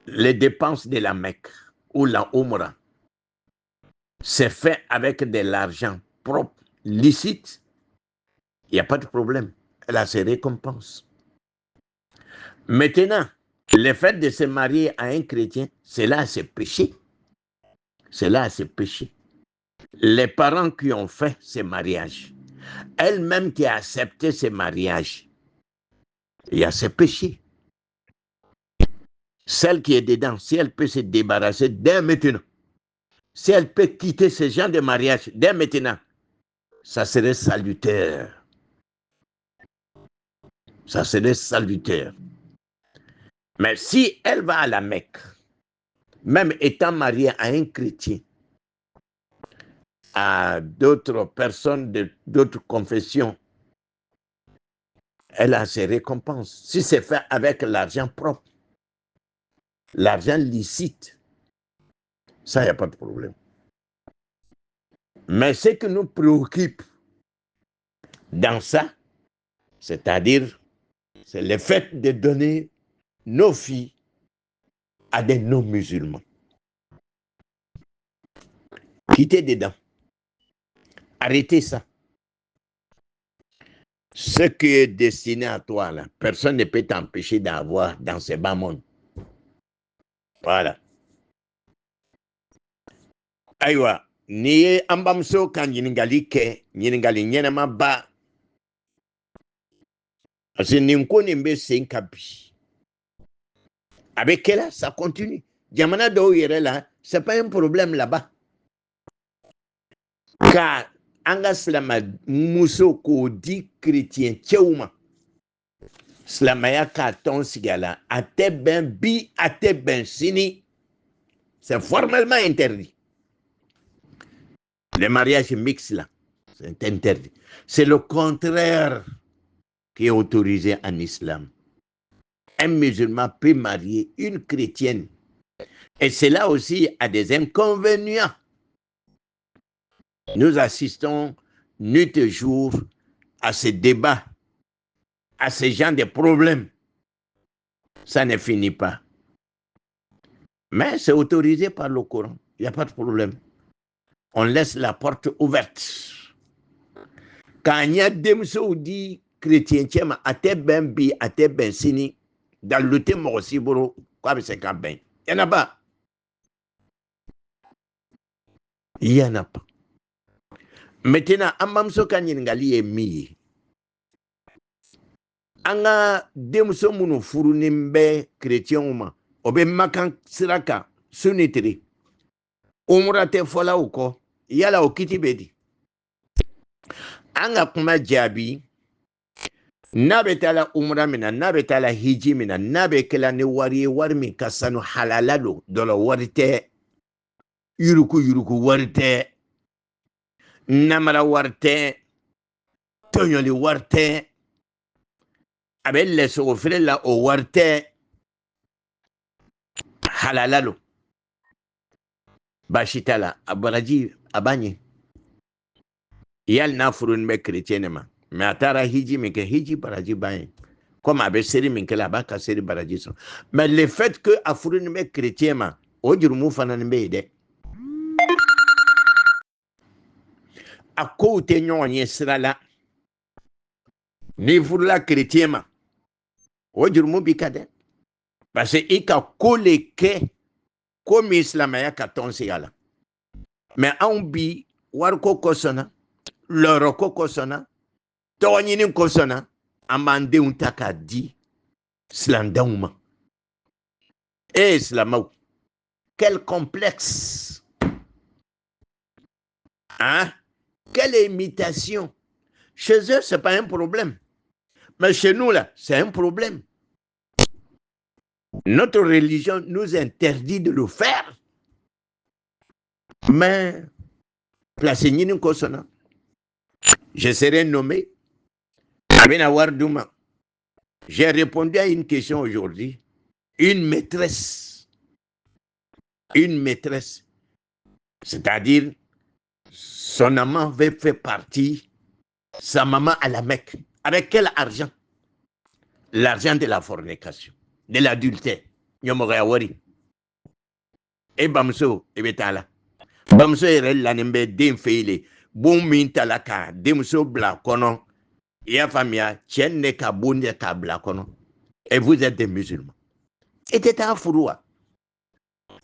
les dépenses de la Mecque ou la Umrah c'est fait avec de l'argent propre, licite, il n'y a pas de problème. Elle a ses récompenses. Maintenant, le fait de se marier à un chrétien, cela c'est péché. Cela c'est péché. Les parents qui ont fait ce mariage, elle-même qui a accepté ce mariage, il y a ce péché. Celle qui est dedans, si elle peut se débarrasser dès maintenant, si elle peut quitter ce genre de mariage dès maintenant, ça serait salutaire. Ça serait salutaire. Mais si elle va à la Mecque, même étant mariée à un chrétien, à d'autres personnes d'autres confessions, elle a ses récompenses. Si c'est fait avec l'argent propre, l'argent licite, ça, il n'y a pas de problème. Mais ce qui nous préoccupe dans ça, c'est-à-dire, c'est le fait de donner nos filles à des non-musulmans. Quittez dedans. Arrêtez ça. Ce qui est destiné à toi, là, personne ne peut t'empêcher d'avoir dans ce bas monde. Voilà. Aïwa, ni ambamso kan ɲininkali kɛ ɲininkali ɲɛnɛma ba. Parce que nin ko nin bɛ sen ka bi. A bɛ kɛ la, ça continue. Jamana dɔw yɛrɛ la, c'est pas un problème là-bas. Ka an ka silamɛmuso k'o di chrétien cɛw ma. Silamɛya k'a tɔn sigi a la, a tɛ bɛn bi, a tɛ bɛn sini. C'est formellement interdit. Le mariage mixte là, c'est interdit. C'est le contraire qui est autorisé en islam. Un musulman peut marier une chrétienne. Et cela aussi a des inconvénients. Nous assistons nuit et jour à ces débats, à ces genres de problèmes. Ça ne finit pas. Mais c'est autorisé par le Coran. Il n'y a pas de problème. On laisse la porte ouverte. Quand il y a des gens qui disent chrétiens, à te ben bi, à te ben sini, dans le thème aussi, quoi c'est quand ben. Il n'y en a pas. Il n'y en a pas. Maintenant, amamso kan yingali e mi. Anga demso munu furu nimbe chrétien uma. Obe makan siraka sunitri. Umrate fola uko. yala o kiti bedi anga kuma jabi nabe tala umra mina nabe tala hiji mina nabe kela ni wari min kasanu halalalo dolo warite yuruku warite namara warite tonyoli warite abelle so frela o warite halalalo bashitala abaraji abanye yal na furun be chrétien ma mais atara hiji min ke hiji baraji baye comme abe seri min ke la ba ka seri baraji so mais le fait que a furun be chrétien ma o jurumu fanan be de a ko te nyonye sirala ni furla chrétien ma o jurumu bi kade parce que ika kole ke comme islamaya ka tonsi yala mais on bi war ko kosona loro ko kosona tonyini kosona amande untaka di slandauma et islamau quel complexe hein, quelle imitation. Chez eux c'est pas un problème, mais chez nous là c'est un problème. Notre religion nous interdit de le faire. Mais, je serai nommé Abena Wardouma. J'ai répondu à une question aujourd'hui. Une maîtresse, c'est-à-dire son amant avait fait partie, sa maman à la Mecque. Avec quel argent? L'argent de la fornication, de l'adultère. Et Bamso, et Betala. Bamso est l'animé d'un fêlé. Bon mintalaka, demso bla kono. Ya famia, tienne ka bonde ka bla kono. Et vous êtes des musulmans. Et t'es un fouroua.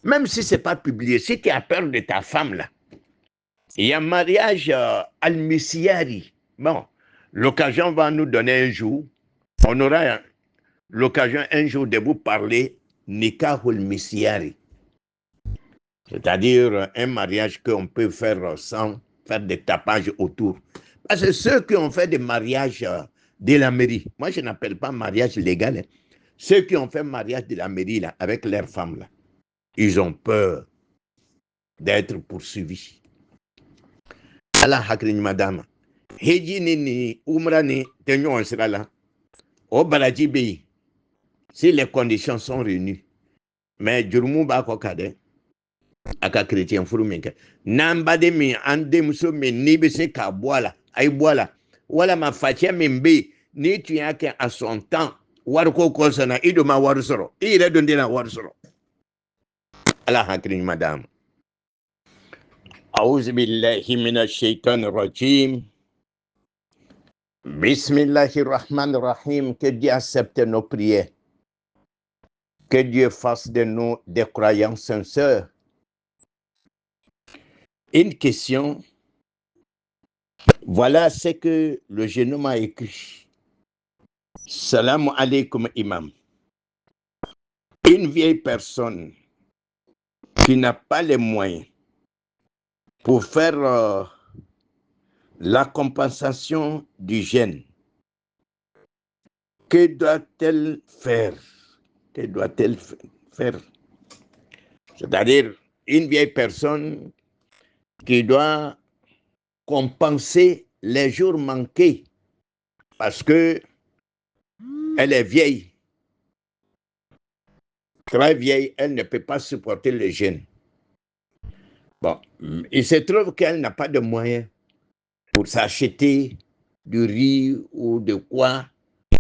Même si c'est pas publié, si tu as peur de ta femme là, il y a un mariage al-Missiari. Bon, l'occasion va nous donner un jour. On aura l'occasion un jour de vous parler Nikahul Missiari. C'est-à-dire un mariage qu'on peut faire sans faire des tapages autour. Parce que ceux qui ont fait des mariages de la mairie, moi je n'appelle pas mariage légal, hein. Ceux qui ont fait mariage de la mairie là, avec leurs femmes, là, ils ont peur d'être poursuivis. Allah hakrini madame. Heji ni umra ni tenyon sera là. Au balaji bi, si les conditions sont réunies, mais jurumu ba ko kade aka chrétien furu minke namba de mi ande muso mi ni be se ka boala ay boala wala ma fatia mimbe ni tu yake à son temps war ko ko sana ido ma war soro ire don dina war soro ala hakrin madame a'udhu billahi minash shaitanir rajim bismillahir rahmanir rahim. Que Dieu accepte nos prières, que Dieu fasse de nous des croyants sincères. Une question, voilà ce que le jeune homme a écrit. Salam alaikum imam. Une vieille personne qui n'a pas les moyens pour faire la compensation du jeûne, que doit-elle faire? Que doit-elle faire? C'est-à-dire une vieille personne qui doit compenser les jours manqués parce que elle est vieille, très vieille, elle ne peut pas supporter le jeûne. Bon, il se trouve qu'elle n'a pas de moyens pour s'acheter du riz ou de quoi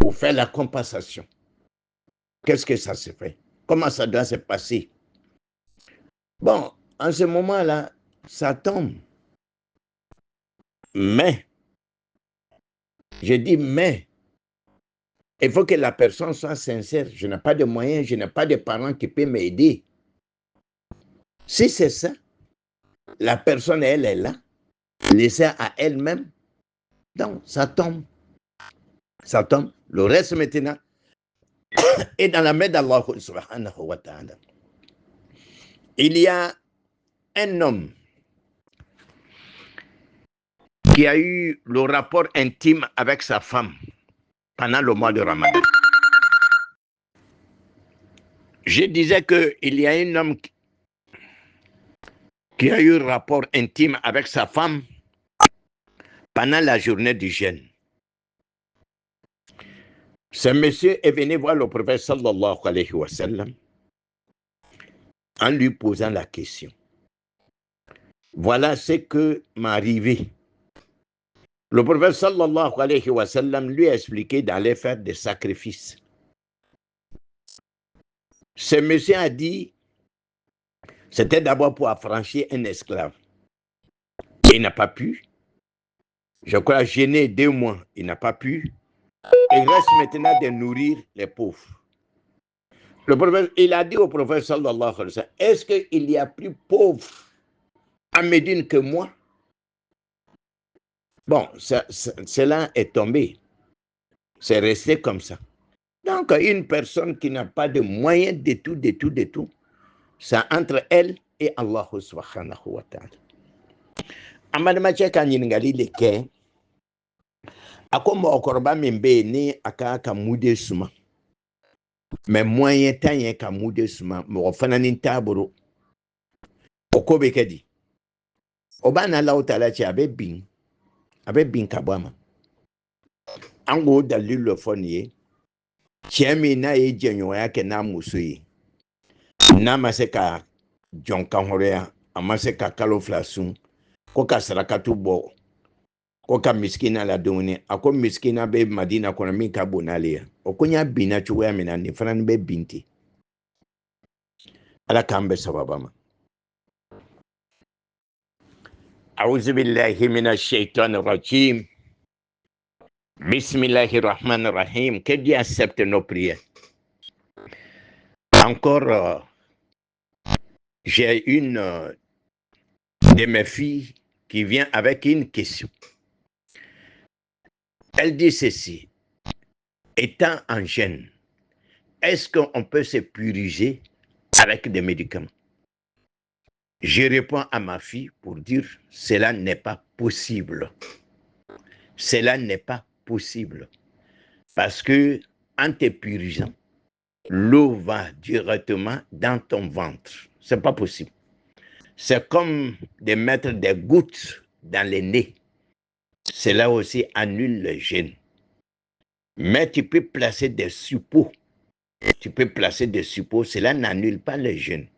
pour faire la compensation. Qu'est-ce que ça se fait? Comment ça doit se passer? Bon, en ce moment-là, ça tombe. Mais, je dis mais, il faut que la personne soit sincère. Je n'ai pas de moyens, je n'ai pas de parents qui peuvent m'aider. Si c'est ça, la personne, elle est là, laissée à elle-même. Donc, ça tombe. Ça tombe. Le reste maintenant est dans la main d'Allah subhanahu wa ta'ala. Il y a un homme qui a eu le rapport intime avec sa femme pendant le mois de Ramadan. Je disais qu'il y a un homme qui a eu un rapport intime avec sa femme pendant la journée du jeûne. Ce monsieur est venu voir le prophète sallallahu alayhi wa sallam en lui posant la question. Voilà ce que m'est arrivé. Le prophète sallallahu alayhi wa sallam lui a expliqué d'aller faire des sacrifices. Ce monsieur a dit, c'était d'abord pour affranchir un esclave. Il n'a pas pu. Je crois gêné 2 mois, il n'a pas pu. Il reste maintenant de nourrir les pauvres. Le prophète, il a dit au prophète sallallahu alayhi wa sallam, est-ce qu'il y a plus pauvre à Médine que moi? Bon, cela est tombé. C'est resté comme ça. Donc, une personne qui n'a pas de moyens de tout, c'est entre elle et Allah subhanahu wa ta'ala. Amadama cheka nyingali leke, akoma okorba mimbe ni aka mude suma. Mais moyen tanye ka mude suma, mo fananin taburo. Okobe kedi. Obana Allah ta'ala chi abe bin kabama. Ango dalil le foniye. Chiemi na ye jenyo yake na musuyi. Na maseka jonka horea, amaseka kaloflasun, koka sarakatu bo, koka miskina la doni, ako miskina be madina kona minka bonalia. Okonya bina chuwe amina ni fanan be binti. Ala kambe sababama. A'udhu billahi minash shaitanir rajim. Bismillahirrahmanirrahim. Que Dieu accepte nos prières. Encore, j'ai une de mes filles qui vient avec une question. Elle dit ceci. Étant en jeûne, est-ce qu'on peut se purifier avec des médicaments? Je réponds à ma fille pour dire cela n'est pas possible. Cela n'est pas possible. Parce que en te purifiant, l'eau va directement dans ton ventre. C'est pas possible. C'est comme de mettre des gouttes dans le nez. Cela aussi annule le jeûne. Mais tu peux placer des suppôts. Cela n'annule pas le jeûne.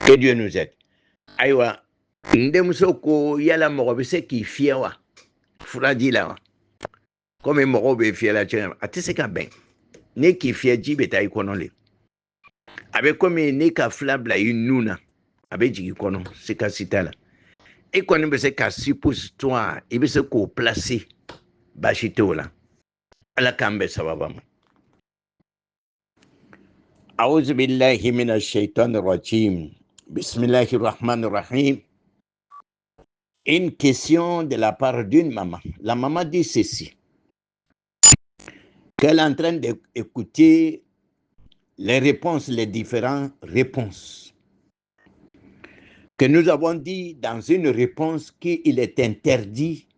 Que Dieu nous aide. Aïwa, ndemsoko yala morobese qui fiewa. Fradi la. Comme morobe fie la tchène. Atiseka ben. Ne qui fie jibeta ikonole. Avec comme ne ka flabla inuna. Avec jikono. C'est ka sitala. Et quand on se ka suppositoire, il se ko placer. Bachitola. Ala kambe sababama. A'udhu billahi minash shaitanir rajim. Bismillahirrahmanirrahim. Une question de la part d'une maman. La maman dit ceci. Qu'elle est en train d'écouter les réponses, les différentes réponses. Que nous avons dit dans une réponse qu'il est interdit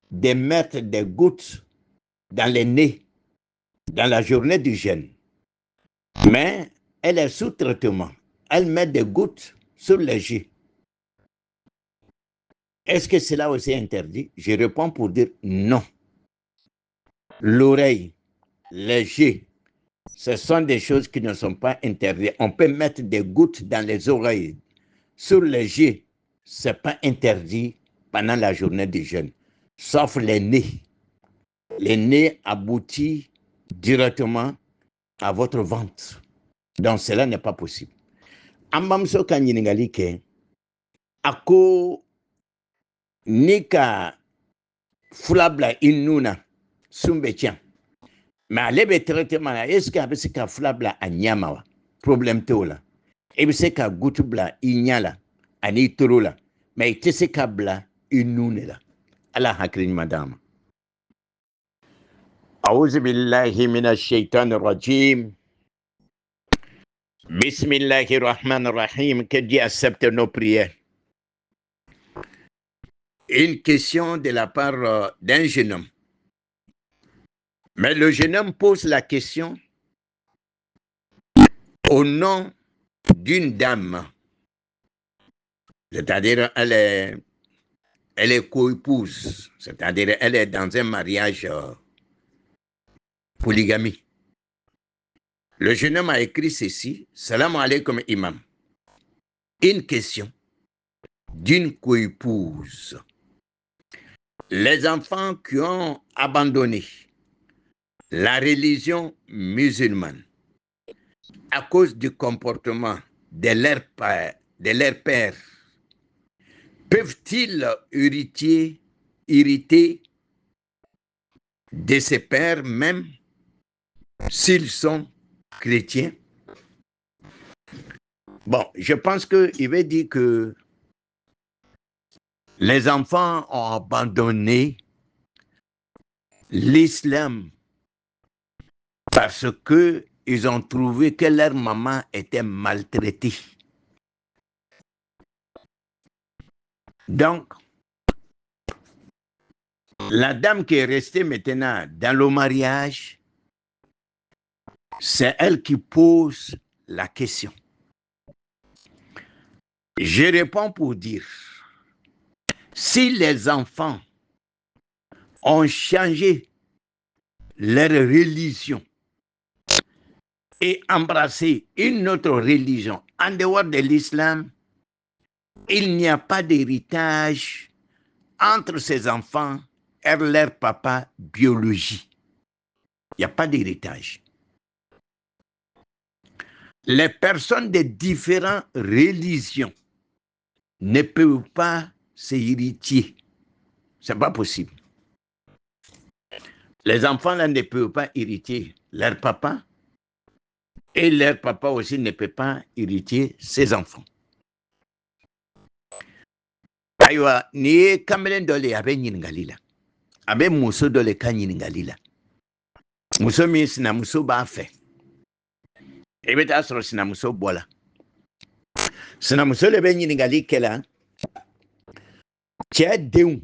de mettre des gouttes dans le nez dans la journée du jeûne. Mais elle est sous traitement. Elle met des gouttes sur les yeux. Est-ce que cela aussi est interdit? Je réponds pour dire non. L'oreille, les yeux, ce sont des choses qui ne sont pas interdites. On peut mettre des gouttes dans les oreilles, sur les yeux. Ce n'est pas interdit pendant la journée du jeûne. Sauf les nez. Les nez aboutit directement à votre ventre. Donc cela n'est pas possible. Ambamso kanyiningali ke ako nika flabla inuna sumbecha. Mais alebe traitement est-ce que abese ka flabla anyama wa problème tola. Ebese ka gutubla inyala ani torola. Mais itese ka bla inunela. Ala hakrin madame. A'udhu billahi minash shaitanir rajim. Bismillahirrahmanirrahim. Que Dieu accepte nos prières. une question de la part d'un jeune homme. Mais le jeune homme pose la question au nom d'une dame. C'est-à-dire, elle est co-épouse. C'est-à-dire, elle est dans un mariage polygamie. Le jeune homme a écrit ceci. Salam alaikum imam. Une question d'une co-épouse. Les enfants qui ont abandonné la religion musulmane à cause du comportement de leur père, peuvent-ils hériter de ses pères même s'ils sont chrétiens? Bon, je pense qu'il veut dire que les enfants ont abandonné l'islam parce qu'ils ont trouvé que leur maman était maltraitée. Donc, la dame qui est restée maintenant dans le mariage, c'est elle qui pose la question. Je réponds pour dire, si les enfants ont changé leur religion et embrassé une autre religion en dehors de l'islam, il n'y a pas d'héritage entre ces enfants et leur papa biologique. Il n'y a pas d'héritage. Les personnes de différentes religions ne peuvent pas s'hériter. Ce n'est pas possible. Les enfants là ne peuvent pas hériter leur papa et leur papa aussi ne peut pas hériter ses enfants. Ayiwa, ni ye kamalen dɔ le a bɛ ɲininkali la, a bɛ muso dɔ le ka ɲininkali la. Muso min sinamuso b'a fɛ, i bɛ taa sɔrɔ sinamuso bɔla. Sinamuso le bɛ ɲininkali kɛ la, cɛ denw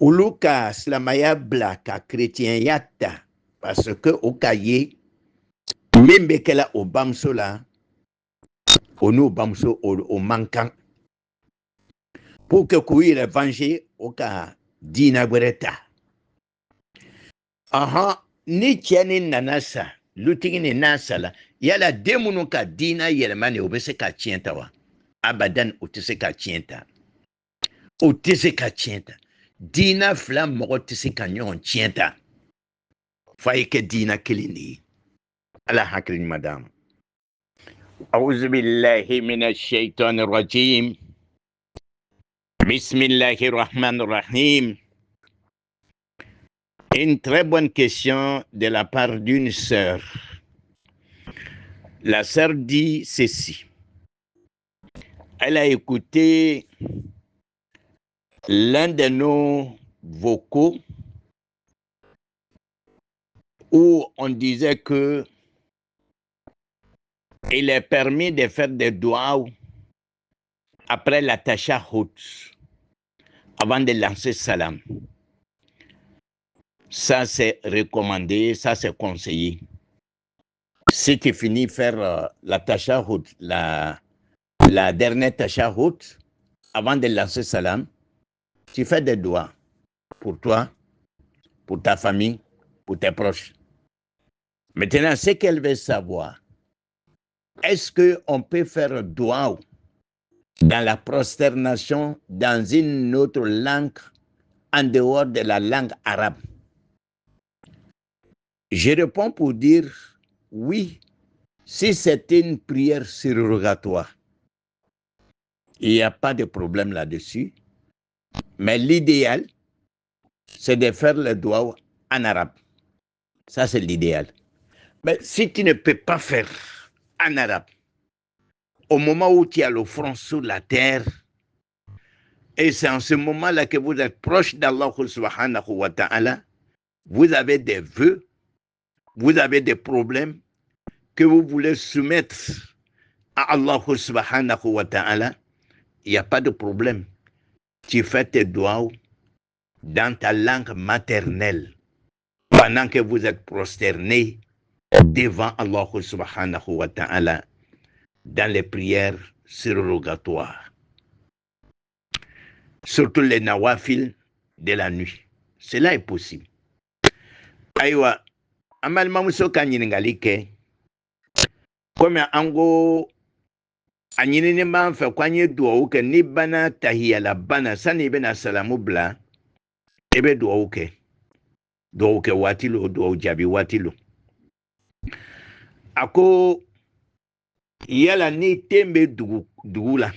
olu ka silamaya bila ka kerecɛnya ta parce que o ka ye min bɛ kɛla o bamuso la o n'o bamuso o man kan. Pour que k'u yɛrɛ venger o ka diina wɛrɛ ta. Ni cɛ ni nana sa, lutigi ni n'a sala, yala den minnu ka diina yɛlɛma ni o bɛ se ka tiɲɛ ta wa? Abadan o tɛ se ka tiɲɛ ta. O tɛ se ka tiɲɛ ta. Diina fila mɔgɔ tɛ se ka ɲɔgɔn tiɲɛ ta. F'a ye kɛ diina kelen de ye. Ala hakili ɲuman d'an ma. A'udhu billahi minash shaitanir rajim. Bismillahirrahmanirrahim. Une très bonne question de la part d'une sœur. La sœur dit ceci. Elle a écouté l'un de nos vocaux où on disait que il est permis de faire des doigts après la tashahhud, avant de lancer salam. Ça, c'est recommandé, ça, c'est conseillé. Si tu finis de faire la tashahhud, la dernière tashahhud, avant de lancer salam, tu fais des doigts pour toi, pour ta famille, pour tes proches. Maintenant, ce qu'elle veut savoir, est-ce qu'on peut faire doigt dans la prosternation dans une autre langue en dehors de la langue arabe? Je réponds pour dire oui, si c'est une prière surrogatoire. Il n'y a pas de problème là-dessus. Mais l'idéal, c'est de faire le doigt en arabe. Ça, c'est l'idéal. Mais si tu ne peux pas faire en arabe, au moment où tu as le front sur la terre, et c'est en ce moment-là que vous êtes proche d'Allah subhanahu wa ta'ala, vous avez des vœux, vous avez des problèmes que vous voulez soumettre à Allah subhanahu wa ta'ala, il n'y a pas de problème. tu fais tes doigts dans ta langue maternelle pendant que vous êtes prosterné devant Allah subhanahu wa ta'ala dans les prières surrogatoires. Surtout les nawafil de la nuit. Cela est possible. Aïwa, amal mamuso ka ɲiningali kɛ komi an ko a ɲinini b'an fɛ ko an ye duwawu kɛ ni bana tahiyala bana sani i bɛna salamu bila i bɛ duwawu kɛ waati lo duwawu jaabi waati lo a ko yala ni den bɛ dugu la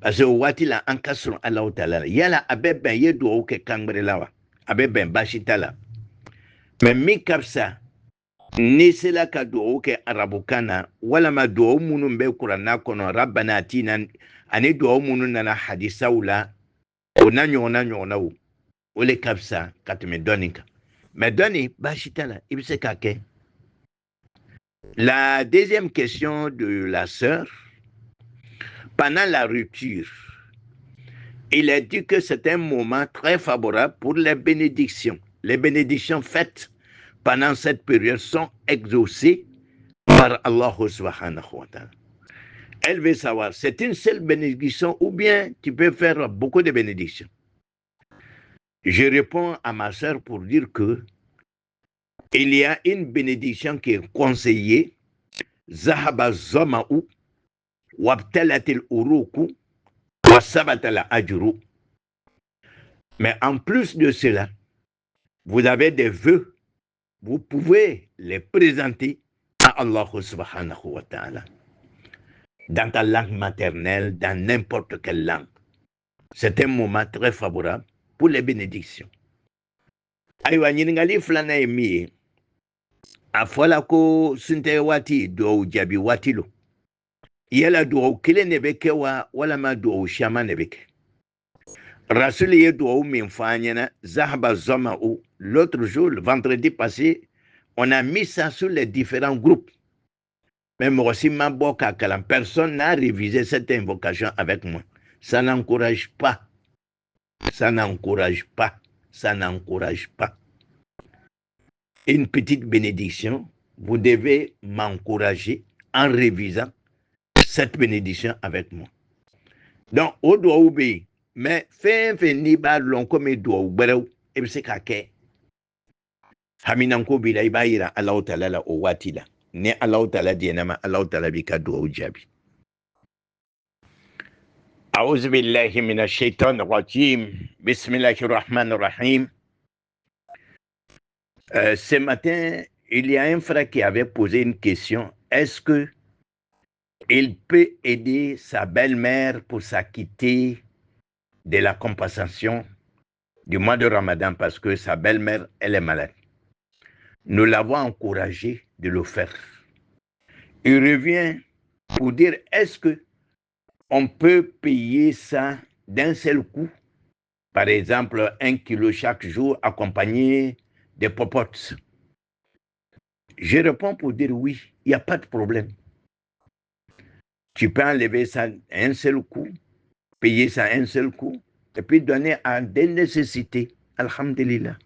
parce que o waati la an ka sɔrɔ Alahu Taala la yala a bɛ bɛn i ye duwawu kɛ kangbɛrɛ la wa a bɛ bɛn baasi t'a la mais min ka fisa ni sela ka duwawu kɛ arabukan na walama duwawu minnu bɛ kuranna kɔnɔ rabbana atina ani duwawu minnu nana hadisaw la o n'a ɲɔgɔnnaw o le ka fisa ka tɛmɛ dɔnni kan mais dɔnni baasi t'a la i bɛ se k'a kɛ. La deuxième question de la sœur, pendant la rupture, il est dit que c'est un moment très favorable pour les bénédictions. Les bénédictions faites pendant cette période sont exaucées par Allah subhanahu wa ta'ala. Elle veut savoir, c'est une seule bénédiction ou bien tu peux faire beaucoup de bénédictions? Je réponds à ma sœur pour dire que il y a une bénédiction qui est conseillée, Zahaba Zoma'u, Wabtalatil Uruku, Wasabatal Ajuru. Mais en plus de cela, vous avez des vœux, vous pouvez les présenter à Allah subhanahu wa ta'ala. Dans ta langue maternelle, dans n'importe quelle langue. C'est un moment très favorable pour les bénédictions. Aywa ɲiningali filana ye min ye a fɔla ko sunte waati duwawu jaabi waati lo yala duwawu kelen de bɛ kɛ wa walama duwawu caman de bɛ kɛ Rasul ye duwawu min fɔ an ɲɛna zahaba zama'u l'autre jour le vendredi passé on a mis ça sur les différents groupes mais mɔgɔ si ma bɔ k'a kalan personne n'a révisé cette invocation avec moi ça n'encourage pas ça n'encourage pas. Ça n'encourage pas. Une petite bénédiction, vous devez m'encourager en révisant cette bénédiction avec moi. Donc, au doit obéir, mais fin ni ba long comme doit obéir, et c'est kake. Haminanko bila ibaira Allah Ta'ala la o watila. Ne Allah Ta'ala dienama Allah Ta'ala bika doa ujabi. أعوذ بالله من الشيطان الرجيم بسم الله الرحمن الرحيم. Ce matin, il y a un frère qui avait posé une question. Est-ce que il peut aider sa belle-mère pour s'acquitter de la compensation du mois de Ramadan parce que sa belle-mère, elle est malade? Nous l'avons encouragé de le faire. Il revient pour dire, est-ce que on peut payer ça d'un seul coup, par exemple 1 kilo chaque jour accompagné des popotes? Je réponds pour dire oui, il n'y a pas de problème. Tu peux enlever ça un seul coup, payer ça un seul coup, et puis donner à des nécessités. Alhamdulillah.